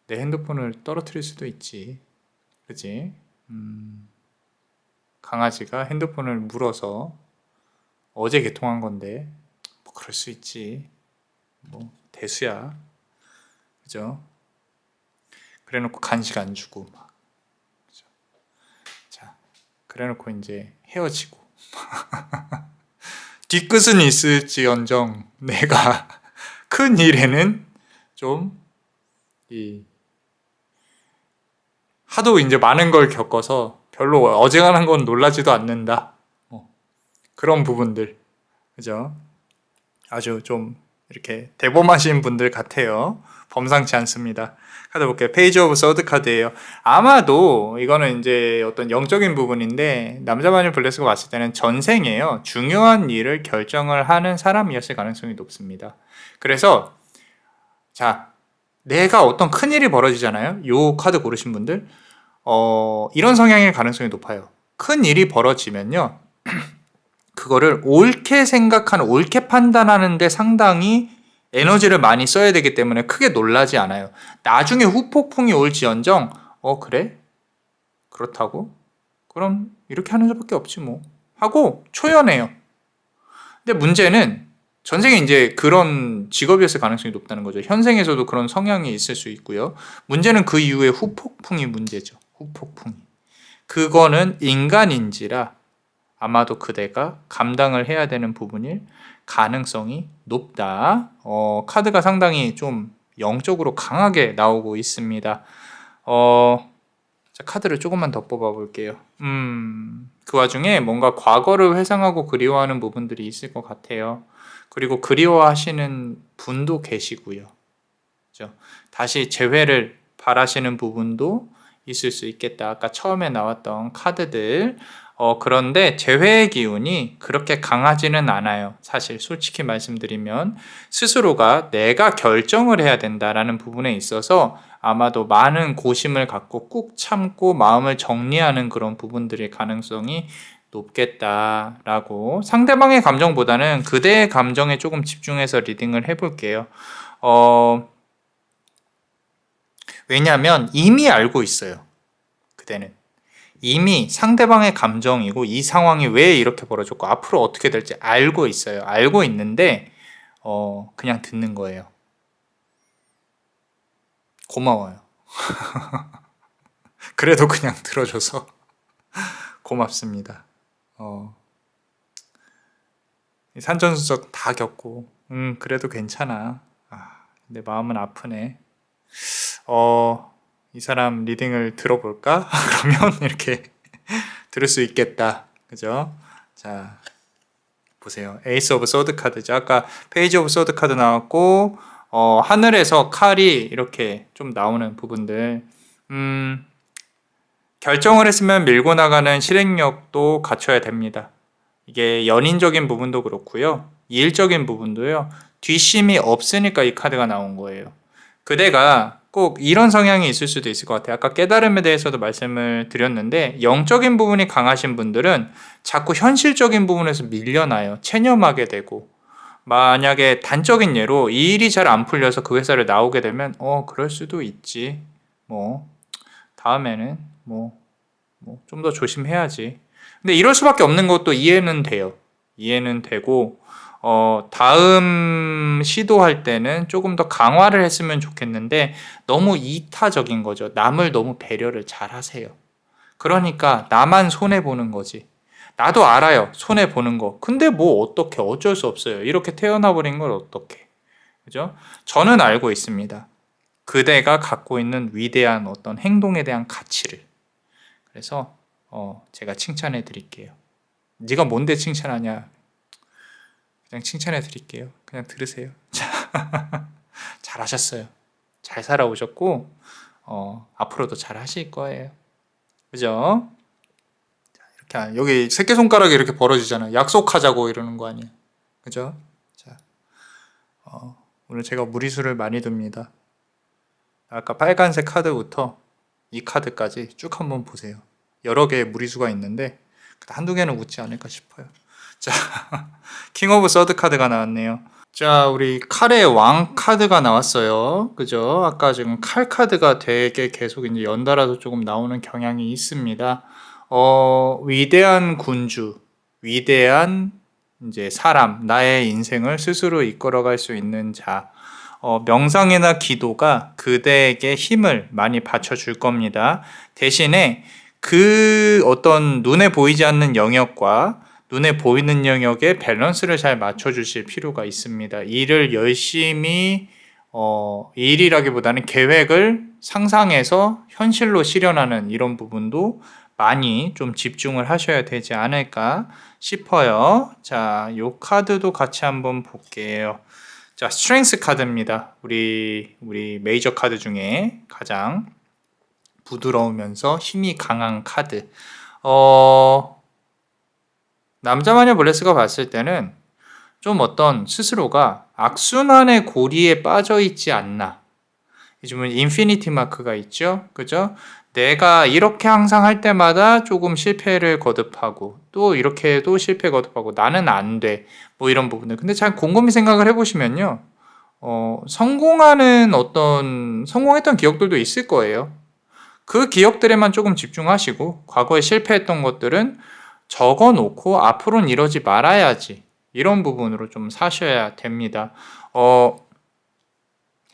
Speaker 1: 내 핸드폰을 떨어뜨릴 수도 있지. 그지? 강아지가 핸드폰을 물어서 어제 개통한 건데 뭐 그럴 수 있지. 뭐 대수야. 그죠? 그래놓고 간식 안 주고 막. 그죠? 자, 그래놓고 이제 헤어지고 뒤끝은 있을지언정 내가 큰 일에는 좀 하도 이제 많은 걸 겪어서 별로 어지간한 건 놀라지도 않는다. 그런 부분들. 그죠? 아주 좀 이렇게 대범하신 분들 같아요. 범상치 않습니다. 카드 볼게요. 페이지 오브 서드 카드예요. 아마도 이거는 이제 어떤 영적인 부분인데 남자 마녀 블레스가 왔을 때는 전생이에요. 중요한 일을 결정을 하는 사람이었을 가능성이 높습니다. 그래서 자, 내가 어떤 큰 일이 벌어지잖아요. 요 카드 고르신 분들 이런 성향일 가능성이 높아요. 큰 일이 벌어지면요. 그거를 옳게 생각하는, 옳게 판단하는데 상당히 에너지를 많이 써야 되기 때문에 크게 놀라지 않아요. 나중에 후폭풍이 올지언정, 그래? 그렇다고? 그럼 이렇게 하는 수밖에 없지 뭐. 하고 초연해요. 근데 문제는 전생에 이제 그런 직업이었을 가능성이 높다는 거죠. 현생에서도 그런 성향이 있을 수 있고요. 문제는 그 이후에 후폭풍이 문제죠. 후폭풍이. 그거는 인간인지라 아마도 그대가 감당을 해야 되는 부분일 가능성이 높다. 카드가 상당히 좀 영적으로 강하게 나오고 있습니다. 자, 카드를 조금만 더 뽑아 볼게요. 그 와중에 뭔가 과거를 회상하고 그리워하는 부분들이 있을 것 같아요. 그리고 그리워하시는 분도 계시고요. 그렇죠? 다시 재회를 바라시는 부분도 있을 수 있겠다. 아까 처음에 나왔던 카드들. 그런데 재회의 기운이 그렇게 강하지는 않아요. 사실 솔직히 말씀드리면 스스로가 내가 결정을 해야 된다라는 부분에 있어서 아마도 많은 고심을 갖고 꾹 참고 마음을 정리하는 그런 부분들의 가능성이 높겠다라고, 상대방의 감정보다는 그대의 감정에 조금 집중해서 리딩을 해볼게요. 왜냐하면 이미 알고 있어요. 그대는 이미 상대방의 감정이고 이 상황이 왜 이렇게 벌어졌고 앞으로 어떻게 될지 알고 있어요. 알고 있는데 그냥 듣는 거예요. 고마워요. 그래도 그냥 들어줘서 고맙습니다. 산전수전 다 겪고 그래도 괜찮아. 근데 마음은 아프네. 이 사람 리딩을 들어볼까? 그러면 이렇게 들을 수 있겠다. 그죠? 자, 보세요. 에이스 오브 소드 카드죠. 아까 페이지 오브 소드 카드 나왔고 하늘에서 칼이 이렇게 좀 나오는 부분들. 결정을 했으면 밀고 나가는 실행력도 갖춰야 됩니다. 이게 연인적인 부분도 그렇고요. 일적인 부분도요. 뒷심이 없으니까 이 카드가 나온 거예요. 그대가 꼭 이런 성향이 있을 수도 있을 것 같아요. 아까 깨달음에 대해서도 말씀을 드렸는데 영적인 부분이 강하신 분들은 자꾸 현실적인 부분에서 밀려나요. 체념하게 되고, 만약에 단적인 예로 이 일이 잘 안 풀려서 그 회사를 나오게 되면 그럴 수도 있지. 뭐 다음에는 좀 더 조심해야지. 근데 이럴 수밖에 없는 것도 이해는 돼요. 이해는 되고 다음 시도할 때는 조금 더 강화를 했으면 좋겠는데 너무 이타적인 거죠. 남을 너무 배려를 잘 하세요. 그러니까 나만 손해보는 거지. 나도 알아요. 손해보는 거. 근데 뭐 어떻게, 어쩔 수 없어요. 이렇게 태어나버린 걸 어떻게. 그죠? 저는 알고 있습니다. 그대가 갖고 있는 위대한 어떤 행동에 대한 가치를. 그래서 제가 칭찬해 드릴게요. 네가 뭔데 칭찬하냐? 그냥 칭찬해 드릴게요. 그냥 들으세요. 잘하셨어요. 잘 살아오셨고 앞으로도 잘 하실 거예요. 그죠? 이렇게 여기 새끼손가락이 이렇게 벌어지잖아요. 약속하자고 이러는 거 아니에요. 그죠? 자, 오늘 제가 무리수를 많이 둡니다. 아까 빨간색 카드부터 이 카드까지 쭉 한번 보세요. 여러 개의 무리수가 있는데 한두 개는 웃지 않을까 싶어요. 자, 킹 오브 서드 카드가 나왔네요. 자, 우리 칼의 왕 카드가 나왔어요. 그죠? 아까 지금 칼 카드가 되게 계속 이제 연달아서 조금 나오는 경향이 있습니다. 위대한 군주, 위대한 이제 사람, 나의 인생을 스스로 이끌어갈 수 있는 자, 명상이나 기도가 그대에게 힘을 많이 받쳐줄 겁니다. 대신에 그 어떤 눈에 보이지 않는 영역과 눈에 보이는 영역의 밸런스를 잘 맞춰주실 필요가 있습니다. 일을 열심히 일이라기보다는 계획을 상상해서 현실로 실현하는 이런 부분도 많이 좀 집중을 하셔야 되지 않을까 싶어요. 자, 요 카드도 같이 한번 볼게요. 자, 스트렝스 카드입니다. 우리 메이저 카드 중에 가장 부드러우면서 힘이 강한 카드. 남자 마녀 블레스가 봤을 때는 좀 어떤 스스로가 악순환의 고리에 빠져 있지 않나. 요즘은 인피니티 마크가 있죠. 그죠? 내가 이렇게 항상 할 때마다 조금 실패를 거듭하고 또 이렇게 해도 실패 거듭하고 나는 안 돼. 뭐 이런 부분들. 근데 잘 곰곰이 생각을 해보시면요. 성공했던 기억들도 있을 거예요. 그 기억들에만 조금 집중하시고 과거에 실패했던 것들은 적어 놓고 앞으로는 이러지 말아야지. 이런 부분으로 좀 사셔야 됩니다.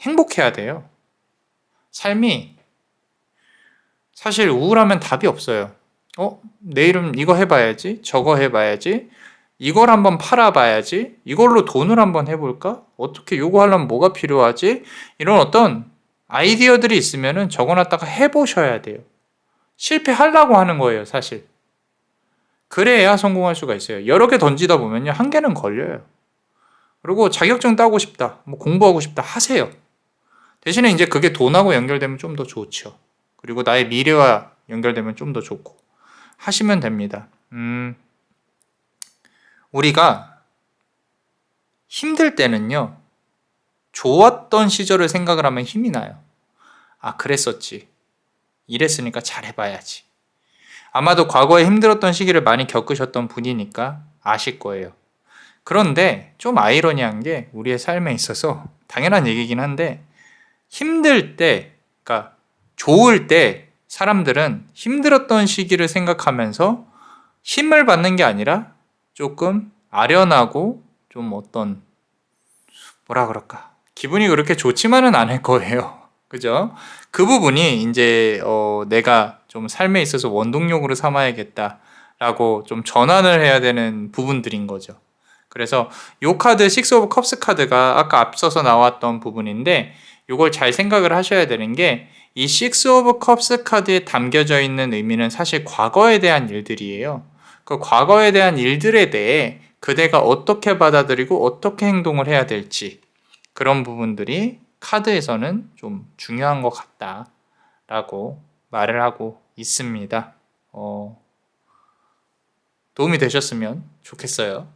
Speaker 1: 행복해야 돼요. 삶이 사실 우울하면 답이 없어요. 내일은 이거 해봐야지, 저거 해봐야지, 이걸 한번 팔아봐야지, 이걸로 돈을 한번 해볼까? 어떻게 요거 하려면 뭐가 필요하지? 이런 어떤 아이디어들이 있으면은 적어놨다가 해보셔야 돼요. 실패하려고 하는 거예요, 사실. 그래야 성공할 수가 있어요. 여러 개 던지다 보면요, 한 개는 걸려요. 그리고 자격증 따고 싶다, 뭐 공부하고 싶다 하세요. 대신에 이제 그게 돈하고 연결되면 좀 더 좋죠. 그리고 나의 미래와 연결되면 좀 더 좋고 하시면 됩니다. 우리가 힘들 때는요, 좋았던 시절을 생각을 하면 힘이 나요. 아, 그랬었지. 이랬으니까 잘해봐야지. 아마도 과거에 힘들었던 시기를 많이 겪으셨던 분이니까 아실 거예요. 그런데 좀 아이러니한 게 우리의 삶에 있어서 당연한 얘기긴 한데 힘들 때, 그러니까 좋을 때 사람들은 힘들었던 시기를 생각하면서 힘을 받는 게 아니라 조금 아련하고 좀 어떤 뭐라 그럴까 기분이 그렇게 좋지만은 않을 거예요. 그죠? 그 부분이 이제 내가 좀 삶에 있어서 원동력으로 삼아야겠다라고 좀 전환을 해야 되는 부분들인 거죠. 그래서 요 카드 식스 오브 컵스 카드가 아까 앞서서 나왔던 부분인데 요걸 잘 생각을 하셔야 되는 게 이 식스 오브 컵스 카드에 담겨져 있는 의미는 사실 과거에 대한 일들이에요. 그 과거에 대한 일들에 대해 그대가 어떻게 받아들이고 어떻게 행동을 해야 될지 그런 부분들이 카드에서는 좀 중요한 것 같다라고 말을 하고 있습니다. 도움이 되셨으면 좋겠어요.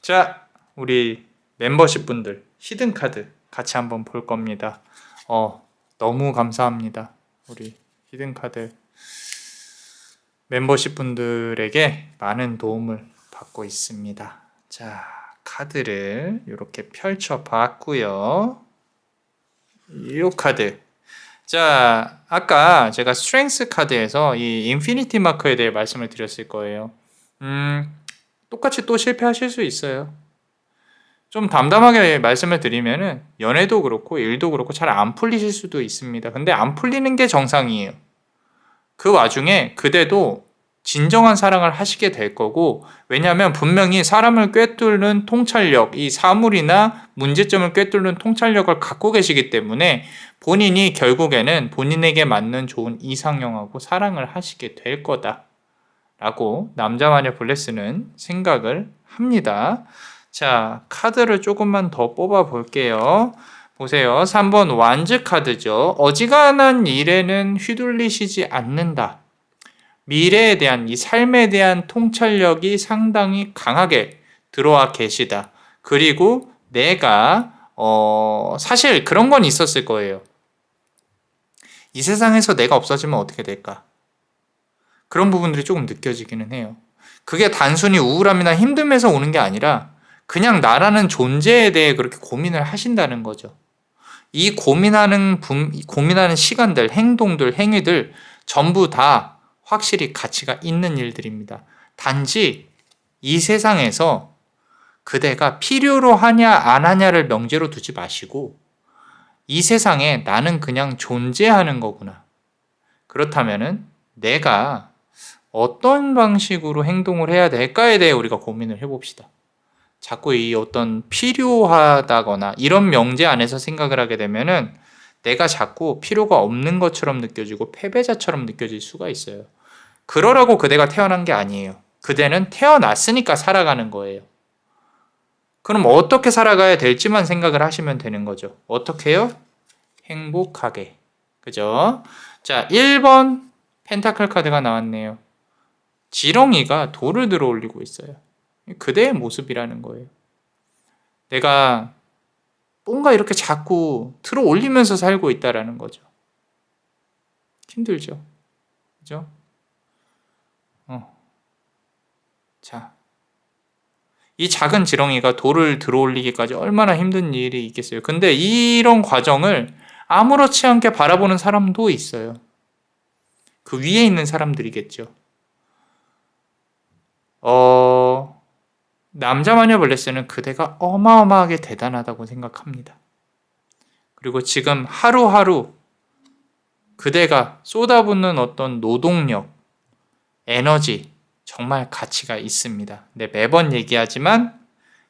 Speaker 1: 자, 우리 멤버십 분들 히든 카드 같이 한번 볼 겁니다. 너무 감사합니다. 우리 히든 카드 멤버십 분들에게 많은 도움을 받고 있습니다. 자, 카드를 이렇게 펼쳐 봤고요. 이 카드. 자, 아까 제가 스트렝스 카드에서 이 인피니티 마크에 대해 말씀을 드렸을 거예요. 똑같이 또 실패하실 수 있어요. 좀 담담하게 말씀을 드리면은 연애도 그렇고 일도 그렇고 잘 안 풀리실 수도 있습니다. 근데 안 풀리는 게 정상이에요. 그 와중에 그대도 진정한 사랑을 하시게 될 거고, 왜냐하면 분명히 사람을 꿰뚫는 통찰력, 이 사물이나 문제점을 꿰뚫는 통찰력을 갖고 계시기 때문에 본인이 결국에는 본인에게 맞는 좋은 이상형하고 사랑을 하시게 될 거다 라고 남자마녀 블레스는 생각을 합니다. 자, 카드를 조금만 더 뽑아 볼게요. 보세요. 3번 완즈 카드죠. 어지간한 일에는 휘둘리시지 않는다. 미래에 대한, 이 삶에 대한 통찰력이 상당히 강하게 들어와 계시다. 그리고 내가 사실 그런 건 있었을 거예요. 이 세상에서 내가 없어지면 어떻게 될까? 그런 부분들이 조금 느껴지기는 해요. 그게 단순히 우울함이나 힘듦에서 오는 게 아니라 그냥 나라는 존재에 대해 그렇게 고민을 하신다는 거죠. 이 고민하는 시간들, 행동들, 행위들 전부 다 확실히 가치가 있는 일들입니다. 단지 이 세상에서 그대가 필요로 하냐 안 하냐를 명제로 두지 마시고 이 세상에 나는 그냥 존재하는 거구나. 그렇다면은 내가 어떤 방식으로 행동을 해야 될까에 대해 우리가 고민을 해봅시다. 자꾸 이 어떤 필요하다거나 이런 명제 안에서 생각을 하게 되면은 내가 자꾸 필요가 없는 것처럼 느껴지고 패배자처럼 느껴질 수가 있어요. 그러라고 그대가 태어난 게 아니에요. 그대는 태어났으니까 살아가는 거예요. 그럼 어떻게 살아가야 될지만 생각을 하시면 되는 거죠. 어떻게요? 행복하게. 그죠? 자, 1번 펜타클 카드가 나왔네요. 지렁이가 돌을 들어 올리고 있어요. 그대의 모습이라는 거예요. 내가 뭔가 이렇게 자꾸 들어 올리면서 살고 있다라는 거죠. 힘들죠? 그죠? 자, 이 작은 지렁이가 돌을 들어 올리기까지 얼마나 힘든 일이 있겠어요. 근데 이런 과정을 아무렇지 않게 바라보는 사람도 있어요. 그 위에 있는 사람들이겠죠. 남자마녀 블레스는 그대가 어마어마하게 대단하다고 생각합니다. 그리고 지금 하루하루 그대가 쏟아붓는 어떤 노동력, 에너지 정말 가치가 있습니다. 네, 매번 얘기하지만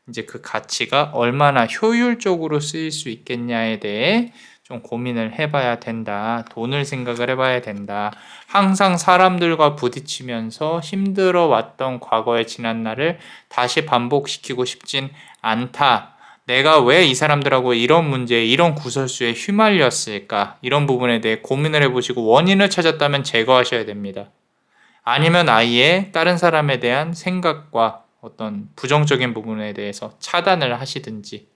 Speaker 1: 이제 그 가치가 얼마나 효율적으로 쓰일 수 있겠냐에 대해 좀 고민을 해봐야 된다. 돈을 생각을 해봐야 된다. 항상 사람들과 부딪히면서 힘들어 왔던 과거의 지난 날을 다시 반복시키고 싶진 않다. 내가 왜 이 사람들하고 이런 문제에, 이런 구설수에 휘말렸을까? 이런 부분에 대해 고민을 해보시고 원인을 찾았다면 제거하셔야 됩니다. 아니면 아예 다른 사람에 대한 생각과 어떤 부정적인 부분에 대해서 차단을 하시든지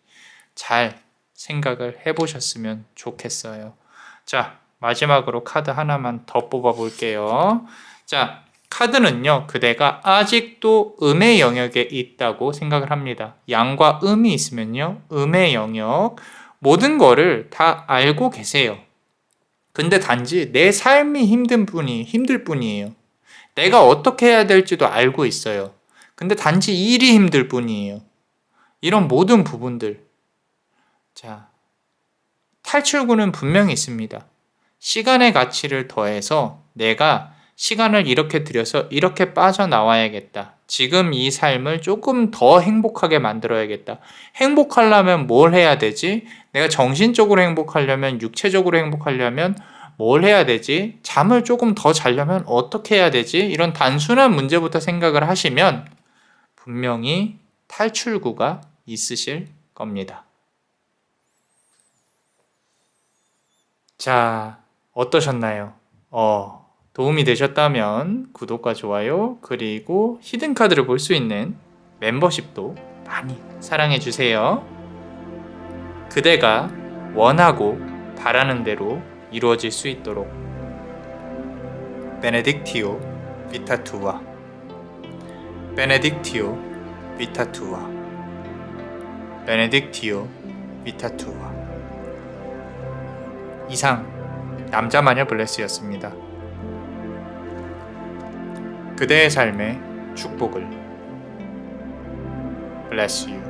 Speaker 1: 잘 생각을 해보셨으면 좋겠어요. 자, 마지막으로 카드 하나만 더 뽑아 볼게요. 자, 카드는요, 그대가 아직도 음의 영역에 있다고 생각을 합니다. 양과 음이 있으면요, 음의 영역, 모든 거를 다 알고 계세요. 근데 단지 내 삶이 힘들 뿐이에요. 내가 어떻게 해야 될지도 알고 있어요. 근데 단지 일이 힘들 뿐이에요. 이런 모든 부분들. 자, 탈출구는 분명히 있습니다. 시간의 가치를 더해서 내가 시간을 이렇게 들여서 이렇게 빠져나와야겠다. 지금 이 삶을 조금 더 행복하게 만들어야겠다. 행복하려면 뭘 해야 되지? 내가 정신적으로 행복하려면, 육체적으로 행복하려면 뭘 해야 되지? 잠을 조금 더 자려면 어떻게 해야 되지? 이런 단순한 문제부터 생각을 하시면 분명히 탈출구가 있으실 겁니다. 자, 어떠셨나요? 도움이 되셨다면 구독과 좋아요, 그리고 히든카드를 볼 수 있는 멤버십도 많이 사랑해주세요. 그대가 원하고 바라는 대로 이루어질 수 있도록 베네딕티오 비타투아 베네딕티오 비타투아 베네딕티오 비타투아 이상 남자마녀 블레스였습니다. 그대의 삶에 축복을. Bless you.